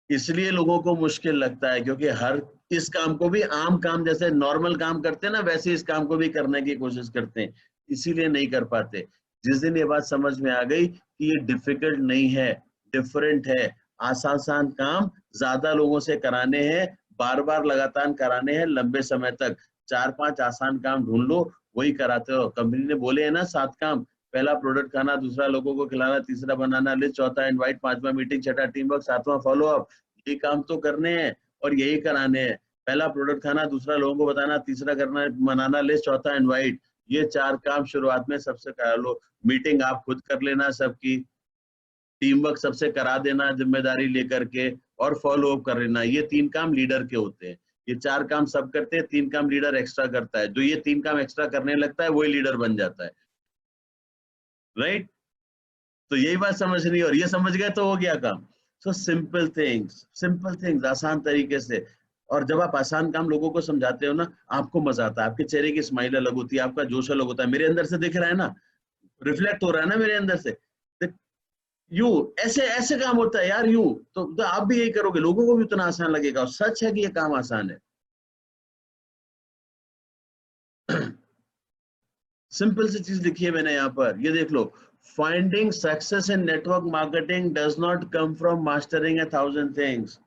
इसलिए लोगों को मुश्किल लगता है, क्योंकि हर इस काम को भी आम काम जैसे नॉर्मल काम करते हैं ना, वैसे इस काम को भी करने की कोशिश करते हैं, इसीलिए नहीं कर पाते। जिस दिन ये बात समझ में आ गई कि ये डिफिकल्ट नहीं है, डिफरेंट है, आसान काम ज्यादा लोगों से कराने हैं, बार बार लगातार कराने हैं, लंबे समय तक। 4-5 आसान काम ढूंढ लो, वही कराते हो। कंपनी ने बोले है ना 7 काम, पहला प्रोडक्ट खाना, दूसरा लोगों को खिलाना, तीसरा बनाना लिस्ट, चौथा इनवाइट, पांचवा मीटिंग, छठा टीम वर्क, सातवां फॉलो अप। ये काम तो करने हैं और यही कराने हैं। पहला प्रोडक्ट खाना, दूसरा लोगों को बताना, तीसरा करना बनाना लिस्ट, चौथा इनवाइट। ये 4 काम शुरुआत में सबसे करा लो। मीटिंग आप खुद कर लेना सबकी, टीम वर्क सबसे करा देना जिम्मेदारी लेकर के, और फॉलो अप कर लेना। ये 3 काम लीडर के होते हैं। ये 4 काम सब करते हैं, 3 काम लीडर एक्स्ट्रा करता है। जो ये 3 काम एक्स्ट्रा करने लगता है वही लीडर बन जाता है, राइट? तो यही बात समझनी है, और ये समझ गए तो हो गया काम। सो सिंपल थिंग्स आसान तरीके से। और जब आप आसान काम लोगों को समझाते हो ना, आपको मजा आता है, आपके चेहरे की स्माइल अलग होती है, आपका जोश अलग होता है। मेरे अंदर से दिख रहा है ना, रिफ्लेक्ट हो रहा है ना मेरे अंदर से, यू ऐसे ऐसे काम होता है यार, यू तो आप भी यही करोगे, लोगों को भी उतना आसान लगेगा। और सच है कि ये काम आसान है। सिंपल सी चीज लिखी है मैंने यहाँ पर, ये देख लो। Finding success in network marketing does not come from mastering 1000 things.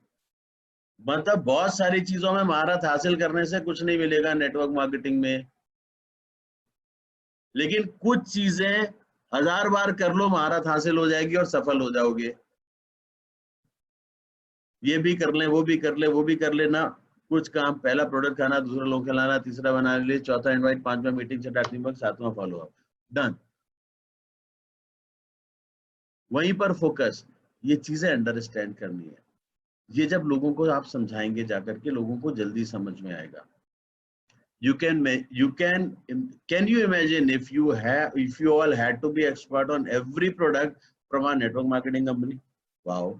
मतलब बहुत सारी चीजों में महारत हासिल करने से कुछ नहीं मिलेगा नेटवर्क मार्केटिंग में, लेकिन कुछ चीजें 1000 बार कर लो, महारत हासिल हो जाएगी और सफल हो जाओगे। ये भी कर ले, वो भी कर ले, वो भी कर लेना। कुछ काम, पहला प्रोडक्ट खाना, दूसरा लोग खिलाना, तीसरा बनाने लिए, चौथा इनवाइट, पांचवा मीटिंग, छठा टीम वर्क, सातवां फॉलो अप, डन। वहीं पर फोकस। ये चीजें अंडरस्टैंड करनी है। ये जब लोगों को आप समझाएंगे जाकर के, लोगों को जल्दी समझ में आएगा। can you imagine if you all had to be expert on every product from our network marketing company? Wow,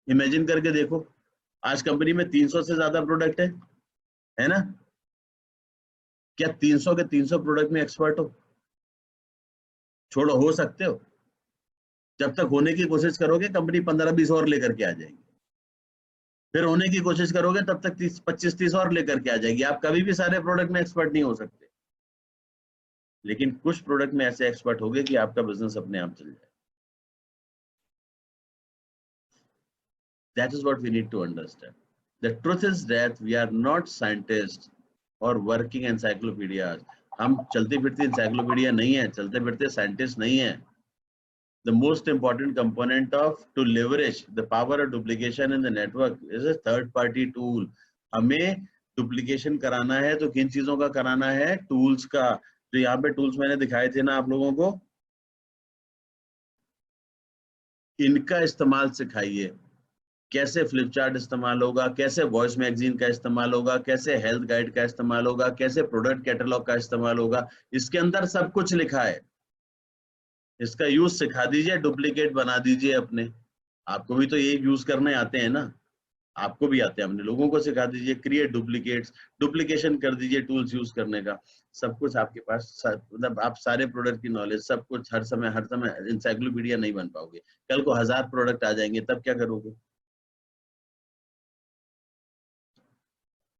imagine करके देखो, आज कंपनी में 300 से ज्यादा प्रोडक्ट है ना? क्या 300 के 300 प्रोडक्ट में एक्सपर्ट हो? छोड़ो, हो सकते हो। जब तक होने की कोशिश करोगे कंपनी 15-20 और लेकर के आ जाएगी, फिर होने की कोशिश करोगे तब तक 25-30 और लेकर के आ जाएगी। आप कभी भी सारे प्रोडक्ट में एक्सपर्ट नहीं हो सकते, लेकिन कुछ प्रोडक्ट में ऐसे एक्सपर्ट हो गए कि आपका बिजनेस अपने आप चल जाए। That is what we need to understand. The truth is that we are not scientists or working encyclopedias. हम चलते फिरते encyclopedia नहीं है, चलते फिरते साइंटिस्ट नहीं है। The most important component of to leverage the power of duplication in the network is a third party tool. हमें duplication कराना है तो किन चीजों का कराना है? Tools का। तो यहाँ पे tools मैंने दिखाए थे ना आप लोगों को, इनका इस्तेमाल सिखाइए। कैसे फ्लिपचार्ट इस्तेमाल होगा, कैसे वॉइस मैगजीन का इस्तेमाल होगा, कैसे हेल्थ गाइड का इस्तेमाल होगा, कैसे प्रोडक्ट कैटलॉग का इस्तेमाल होगा, इसके अंदर सब कुछ लिखा है। इसका यूज सिखा दीजिए, डुप्लीकेट बना दीजिए अपने। आपको भी तो ये यूज करने आते हैं ना, आपको भी आते हैं, अपने लोगों को सिखा दीजिए, क्रिएट डुप्लीकेट्स, डुप्लीकेशन कर दीजिए टूल्स यूज करने का। सब कुछ आपके पास, मतलब आप सारे प्रोडक्ट की नॉलेज, सब कुछ हर समय इंसाइक्लोपीडिया नहीं बन पाओगे। कल को 1000 प्रोडक्ट आ जाएंगे, तब क्या करोगे?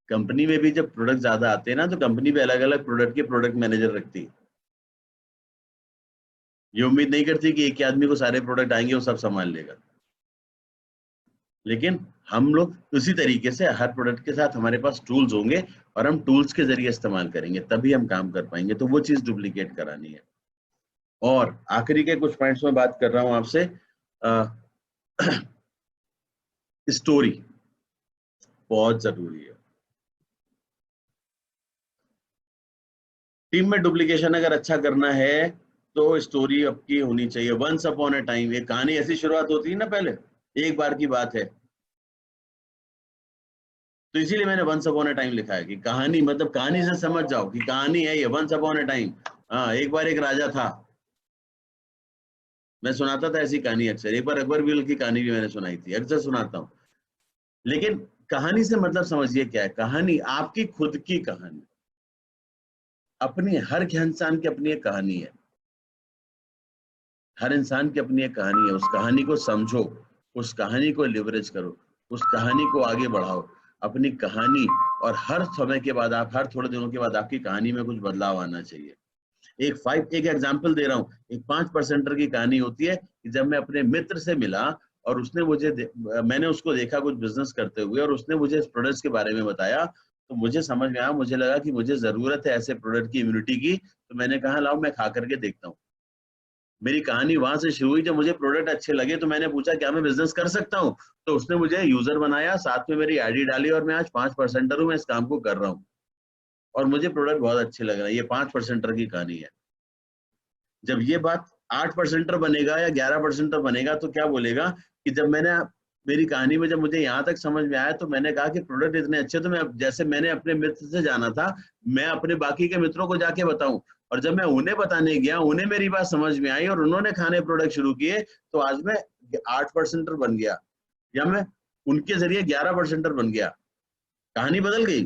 कंपनी में भी जब प्रोडक्ट ज्यादा आते हैं ना, तो कंपनी भी अलग अलग प्रोडक्ट के प्रोडक्ट मैनेजर रखती है। ये उम्मीद नहीं करती कि एक आदमी को सारे प्रोडक्ट आएंगे वो सब संभाल लेगा, लेकिन हम लोग उसी तरीके से हर प्रोडक्ट के साथ हमारे पास टूल्स होंगे और हम टूल्स के जरिए इस्तेमाल करेंगे, तभी हम काम कर पाएंगे। तो वो चीज डुप्लीकेट करानी है। और आखिरी के कुछ पॉइंट्स में बात कर रहा हूं आपसे। स्टोरी बहुत जरूरी है। टीम में डुप्लीकेशन अगर अच्छा करना है तो स्टोरी आपकी होनी चाहिए। वंस अपॉन अ टाइम, एक कहानी ऐसी शुरुआत होती है ना, पहले एक बार की बात है, तो इसीलिए मैंने वंस अपॉन अ टाइम लिखा है कि कहानी, मतलब कहानी से समझ जाओ कि कहानी है ये, वंस अपॉन अ टाइम। हाँ, एक बार एक राजा था। मैं सुनाता था ऐसी कहानी अक्सर, एक बार अकबर बिरबल की कहानी भी मैंने सुनाई थी, अक्सर सुनाता हूँ। लेकिन कहानी से मतलब समझिए क्या है, कहानी आपकी खुद की कहानी, अपनी, हर इंसान की अपनी एक कहानी है। हर इंसान की अपनी एक कहानी है। उस कहानी को समझो, उस कहानी को लिवरेज करो, उस कहानी को आगे बढ़ाओ। अपनी कहानी, और हर समय के बाद, आप हर थोड़े दिनों के बाद आपकी कहानी में कुछ बदलाव आना चाहिए। एक एग्जांपल दे रहा हूँ। एक 5% की कहानी होती है कि जब मैं अपने मित्र से मिला और उसने मैंने उसको देखा कुछ बिजनेस करते हुए, और उसने मुझे इस प्रोडक्ट्स के बारे में बताया, तो मुझे समझ में आया, मुझे लगा कि मुझे जरूरत है ऐसे प्रोडक्ट की, इम्यूनिटी की। तो मैंने कहा लाओ मैं खा करके देखता हूँ। मेरी कहानी वहां से शुरू हुई। जब मुझे प्रोडक्ट अच्छे लगे तो मैंने पूछा क्या मैं बिजनेस कर सकता हूँ, तो उसने मुझे यूजर बनाया, साथ में मेरी आईडी डाली, और मैं आज 5%er हूँ, मैं इस काम को कर रहा हूँ और मुझे प्रोडक्ट बहुत अच्छे लग रहे हैं। ये 5%er की कहानी है। जब ये बात 8%er बनेगा या 11%er बनेगा तो क्या बोलेगा कि जब मेरी कहानी में जब मुझे यहाँ तक समझ में आया, तो मैंने कहा कि प्रोडक्ट इतने अच्छे, तो मैं, जैसे मैंने अपने मित्र से जाना था, मैं अपने बाकी के मित्रों को जाके बताऊं। और जब मैं उन्हें बताने गया, उन्हें मेरी बात समझ में आई और उन्होंने खाने प्रोडक्ट शुरू किए, तो आज मैं 8%er बन गया, या मैं उनके जरिए 11%er बन गया। कहानी बदल गई।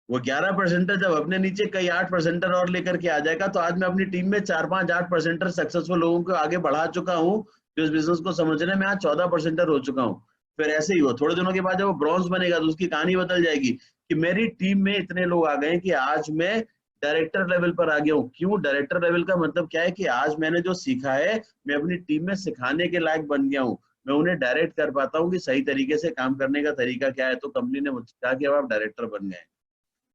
वो 11%er जब अपने नीचे कई 8%er और लेकर के आ जाएगा, तो आज मैं अपनी टीम में 4-5 8%er सक्सेसफुल लोगों को आगे बढ़ा चुका हूँ, जो इस बिजनेस को समझने में आज 14%er हो चुका हूँ। फिर ऐसे ही हो, थोड़े दिनों के बाद जब वो ब्रॉन्ज बनेगा तो उसकी कहानी बदल जाएगी कि मेरी टीम में इतने लोग आ गए कि आज मैं डायरेक्टर लेवल पर आ गया हूँ। क्यों डायरेक्टर लेवल का मतलब क्या है कि आज मैंने जो सीखा है मैं अपनी टीम में सिखाने के लायक बन गया हूँ। मैं उन्हें डायरेक्ट कर पाता हूँ कि सही तरीके से काम करने का तरीका क्या है। तो कंपनी ने मुझसे कहा कि अब आप डायरेक्टर बन गए।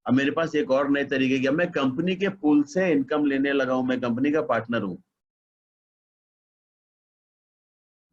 अब मेरे पास एक और नए तरीके की, अब मैं कंपनी के पूल से इनकम लेने लगा हूं, मैं कंपनी का पार्टनर हूं।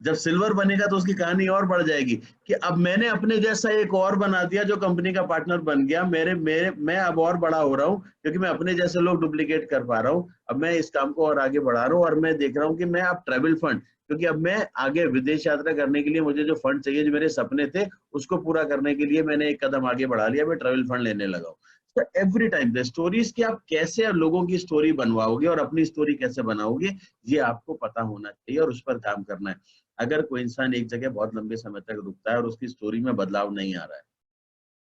जब सिल्वर बनेगा तो उसकी कहानी और बढ़ जाएगी कि अब मैंने अपने जैसा एक और बना दिया जो कंपनी का पार्टनर बन गया। मैं अब और बड़ा हो रहा हूं क्योंकि मैं अपने जैसे लोग डुप्लीकेट कर पा रहा हूं। अब मैं इस काम को और आगे बढ़ा रहा हूं और मैं देख रहा हूं कि मैं अब ट्रैवल फंड, क्योंकि अब मैं आगे विदेश यात्रा करने के लिए मुझे जो फंड चाहिए, जो मेरे सपने थे, उसको पूरा करने के लिए मैंने एक कदम आगे बढ़ा लिया, मैं ट्रैवल फंड लेने लगा हूँ। तो एवरी टाइम द स्टोरीज की आप कैसे लोगों की स्टोरी बनवाओगे और अपनी स्टोरी कैसे बनाओगे, ये आपको पता होना चाहिए और उस पर काम करना है। अगर कोई इंसान एक जगह बहुत लंबे समय तक रुकता है और उसकी स्टोरी में बदलाव नहीं आ रहा है,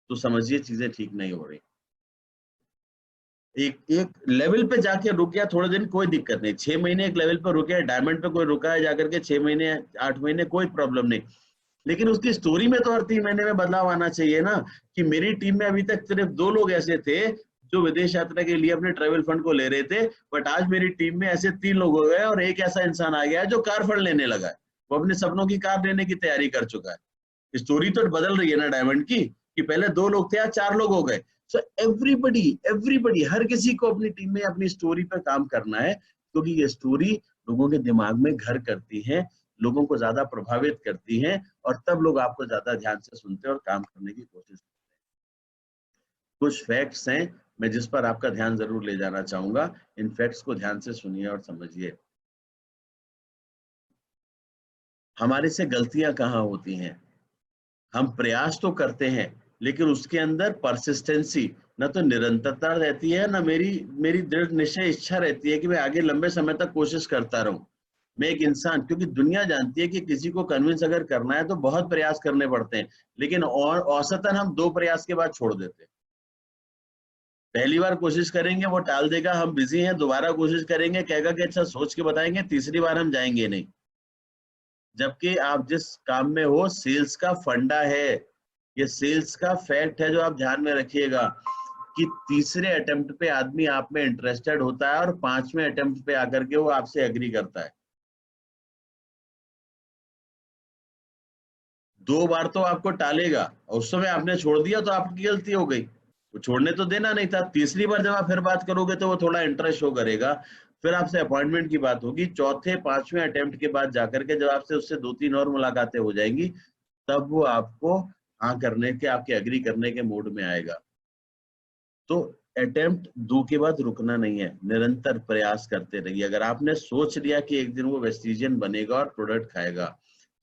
तो समझिए चीजें ठीक नहीं हो रही। एक एक लेवल पे जाके रुक गया थोड़े दिन, कोई दिक्कत नहीं। 6 महीने एक लेवल पे रुके, डायमंड पे कोई रुका है जाकर के 6 महीने 8 महीने, कोई प्रॉब्लम नहीं। लेकिन उसकी स्टोरी में तो हर 3 महीने में बदलाव आना चाहिए ना, कि मेरी टीम में अभी तक सिर्फ 2 लोग ऐसे थे जो विदेश यात्रा के लिए अपने ट्रैवल फंड को ले रहे थे, बट आज मेरी टीम में ऐसे 3 लोग हो गए और एक ऐसा इंसान आ गया है जो कार फंड लेने लगा है, वो अपने सपनों की कार लेने की तैयारी कर चुका है। स्टोरी तो बदल रही है ना डायमंड की, कि पहले 2 लोग थे, आज 4 लोग हो गए। सो एवरीबडी हर किसी को अपनी टीम में अपनी स्टोरी पर काम करना है, क्योंकि ये स्टोरी लोगों के दिमाग में घर करती है, लोगों को ज्यादा प्रभावित करती है, और तब लोग आपको ज्यादा ध्यान से सुनते हैं और काम करने की कोशिश करते हैं। कुछ फैक्ट्स हैं मैं जिस पर आपका ध्यान जरूर ले जाना चाहूंगा, इन फैक्ट्स को ध्यान से सुनिए और समझिए। हमारे से गलतियां कहाँ होती हैं? हम प्रयास तो करते हैं, लेकिन उसके अंदर परसिस्टेंसी, ना तो निरंतरता रहती है, ना मेरी मेरी दृढ़ निश्चय इच्छा रहती है कि मैं आगे लंबे समय तक कोशिश करता रहूं। मैं एक इंसान, क्योंकि दुनिया जानती है कि किसी को कन्विंस अगर करना है तो बहुत प्रयास करने पड़ते हैं, लेकिन और औसतन हम 2 प्रयास के बाद छोड़ देते हैं। पहली बार कोशिश करेंगे वो टाल देगा, हम बिजी हैं, दोबारा कोशिश करेंगे कहेगा कि अच्छा सोच के बताएंगे, तीसरी बार हम जाएंगे नहीं। जबकि आप जिस काम में हो, सेल्स का फंडा है, ये सेल्स का फैक्ट है जो आप ध्यान में रखिएगा, कि तीसरे अटेम्प्ट पे आदमी आप में इंटरेस्टेड होता है और 5वें अटेम्प्ट पे आकर के वो आपसे एग्री करता है। 2 बार तो आपको टालेगा, और उस समय आपने छोड़ दिया तो आपकी गलती हो गई, वो छोड़ने तो देना नहीं था। तीसरी बार जब आप फिर बात करोगे तो वो थोड़ा इंटरेस्ट शो करेगा, फिर आपसे अपॉइंटमेंट की बात होगी, चौथे 5वें अटेम्प्ट के बाद जाकर के जब आपसे उससे 2-3 और मुलाकातें हो जाएंगी, तब वो आपको हाँ करने के, आपके एग्री करने के मूड में आएगा। तो अटेम्प्ट 2 के बाद रुकना नहीं है, निरंतर प्रयास करते रहिए। अगर आपने सोच लिया कि एक दिन वो वेस्टिजियन बनेगा और प्रोडक्ट खाएगा,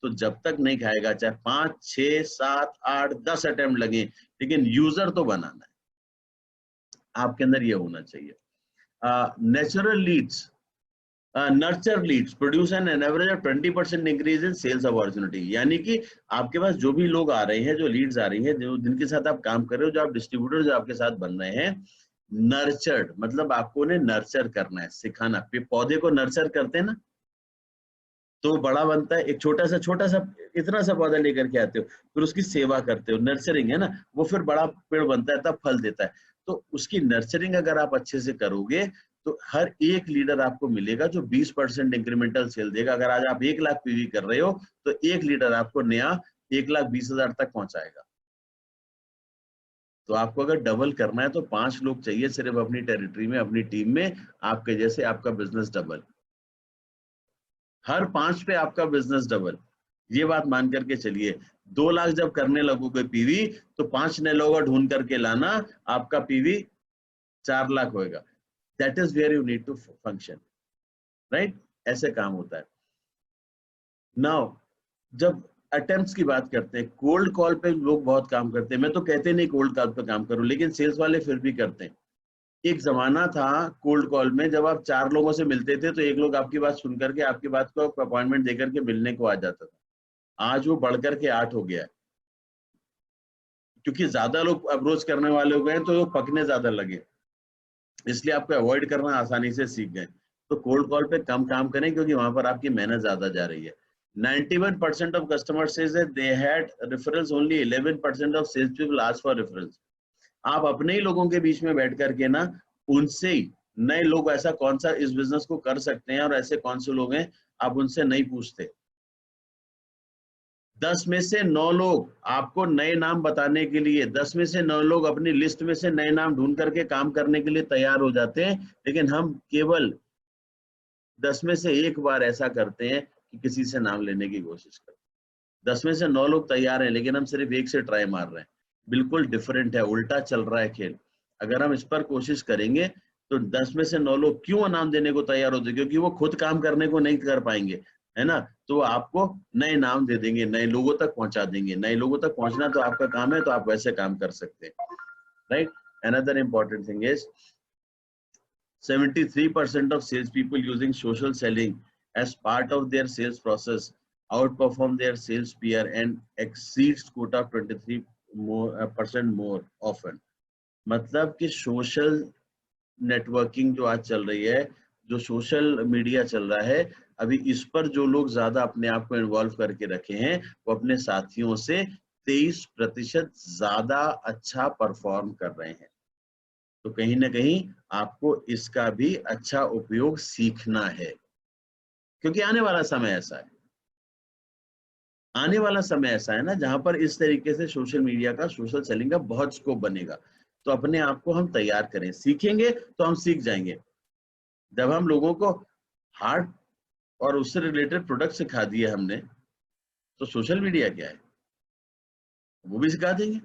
तो जब तक नहीं खाएगा, चाहे 5, 6, 7, 8, 10 अटेम्प्ट लगे, लेकिन यूजर तो बनाना है। आपके अंदर ये होना चाहिए। Natural leads, nurture leads produce an average of 20% increase in sales opportunity. यानी कि आपके पास जो भी लोग आ रहे हैं, जो लीड्स आ रही हैं, जो जिनके साथ आप काम कर रहे हो, जो आप डिस्ट्रीब्यूटर जो आपके साथ बन रहे हैं, नर्चर्ड मतलब आपको उन्हें नर्चर करना है, सिखाना। पौधे को नर्चर करते हैं ना, तो बड़ा बनता है, एक छोटा सा इतना सा पौधा लेकर के आते हो, फिर उसकी सेवा करते हो, नर्चरिंग है ना, वो फिर बड़ा पेड़ बनता है, तब फल देता है। तो उसकी नर्चरिंग अगर आप अच्छे से करोगे, तो हर एक लीडर आपको मिलेगा जो 20% इंक्रीमेंटल सेल देगा। अगर आज आप 1 लाख पीवी कर रहे हो, तो एक लीडर आपको नया 1,20,000 तक पहुंचाएगा। तो आपको अगर डबल करना है तो 5 लोग चाहिए सिर्फ अपनी टेरिटरी में, अपनी टीम में, आपके जैसे, आपका बिजनेस डबल। हर 5 पे आपका बिजनेस डबल, ये बात मान करके चलिए। 2 लाख जब करने लगोगे पीवी, तो 5 नए लोग ढूंढ करके लाना, आपका पीवी 4 लाख होएगा। That is where you need to function, right? ऐसे काम होता है। नाउ जब अटेम्प्ट्स की बात करते हैं, कोल्ड कॉल पे लोग बहुत काम करते हैं। मैं तो कहते नहीं कोल्ड कॉल पे काम करो, लेकिन सेल्स वाले फिर भी करते हैं। एक जमाना था कोल्ड कॉल में, जब आप 4 लोगों से मिलते थे तो एक लोग आपकी बात सुन करके आपकी बात को अपॉइंटमेंट देकर के मिलने को आ जाता था। आज वो बढ़कर के 8 हो गया है, क्योंकि ज्यादा लोग अप्रोच करने वाले हो गए हैं, तो वो पकने ज्यादा लगे, इसलिए आपको अवॉइड करना आसानी से सीख गए। तो कोल्ड कॉल पे कम काम करें, क्योंकि वहां पर आपकी मेहनत ज्यादा जा रही है। 91% of customers says that they had referrals, only 11% of sales people ask for referrals। आप अपने ही लोगों के बीच में बैठ करके ना, उनसे ही नए लोग ऐसा कौन सा इस बिजनेस को कर सकते हैं और ऐसे कौन से लोग हैं, आप उनसे नहीं पूछते। 10 में से 9 लोग आपको नए नाम बताने के लिए, 10 में से 9 लोग अपनी लिस्ट में से नए नाम ढूंढ करके काम करने के लिए तैयार हो जाते हैं, लेकिन हम केवल 10 में से 1 बार ऐसा करते हैं कि किसी से नाम लेने की कोशिश करते हैं। 10 में से 9 लोग तैयार हैं, लेकिन हम सिर्फ 1 से ट्राई मार रहे हैं। बिल्कुल डिफरेंट है, उल्टा चल रहा है खेल। अगर हम इस पर कोशिश करेंगे, तो 10 में से 9 लोग क्यों नाम देने को तैयार होते हैं? क्योंकि वो खुद काम करने को नहीं कर पाएंगे, है ना, तो आपको नए नाम दे देंगे, नए लोगों तक पहुंचा देंगे। नए लोगों तक पहुंचना तो आपका काम है, तो आप वैसे काम कर सकते हैं, right. Another important thing is 73% of salespeople using social selling as part of their sales process outperform their sales peer and exceeds quota 23% more often। मतलब कि सोशल नेटवर्किंग जो आज चल रही है, जो सोशल मीडिया चल रहा है, अभी इस पर जो लोग ज्यादा अपने आप को इन्वॉल्व करके रखे हैं, वो अपने साथियों से 23% ज्यादा अच्छा परफॉर्म कर रहे हैं। तो कहीं ना कहीं आपको इसका भी अच्छा उपयोग सीखना है, क्योंकि आने वाला समय ऐसा है, आने वाला समय ऐसा है ना, जहां पर इस तरीके से सोशल मीडिया का, सोशल सेलिंग का बहुत स्कोप बनेगा। तो अपने आप को हम तैयार करें, सीखेंगे तो हम सीख जाएंगे। जब हम लोगों को हार्ड और उससे रिलेटेड प्रोडक्ट सिखा दिए हमने, तो सोशल मीडिया क्या है वो भी सिखा देंगे।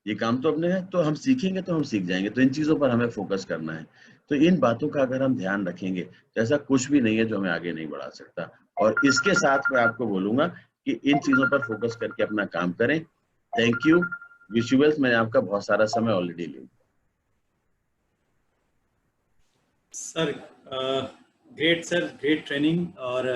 ये काम तो अपने है, तो हम सीखेंगे तो हम सीख जाएंगे। तो इन चीजों पर हमें फोकस करना है। तो इन बातों का अगर हम ध्यान रखेंगे तो ऐसा कुछ भी नहीं है जो हमें आगे नहीं बढ़ा सकता। और इसके साथ मैं आपको बोलूंगा कि इन चीजों पर फोकस करके अपना काम करें। Thank you, wish you well. मैंने आपका बहुत सारा समय ऑलरेडी लिया। Sir great sir, great training और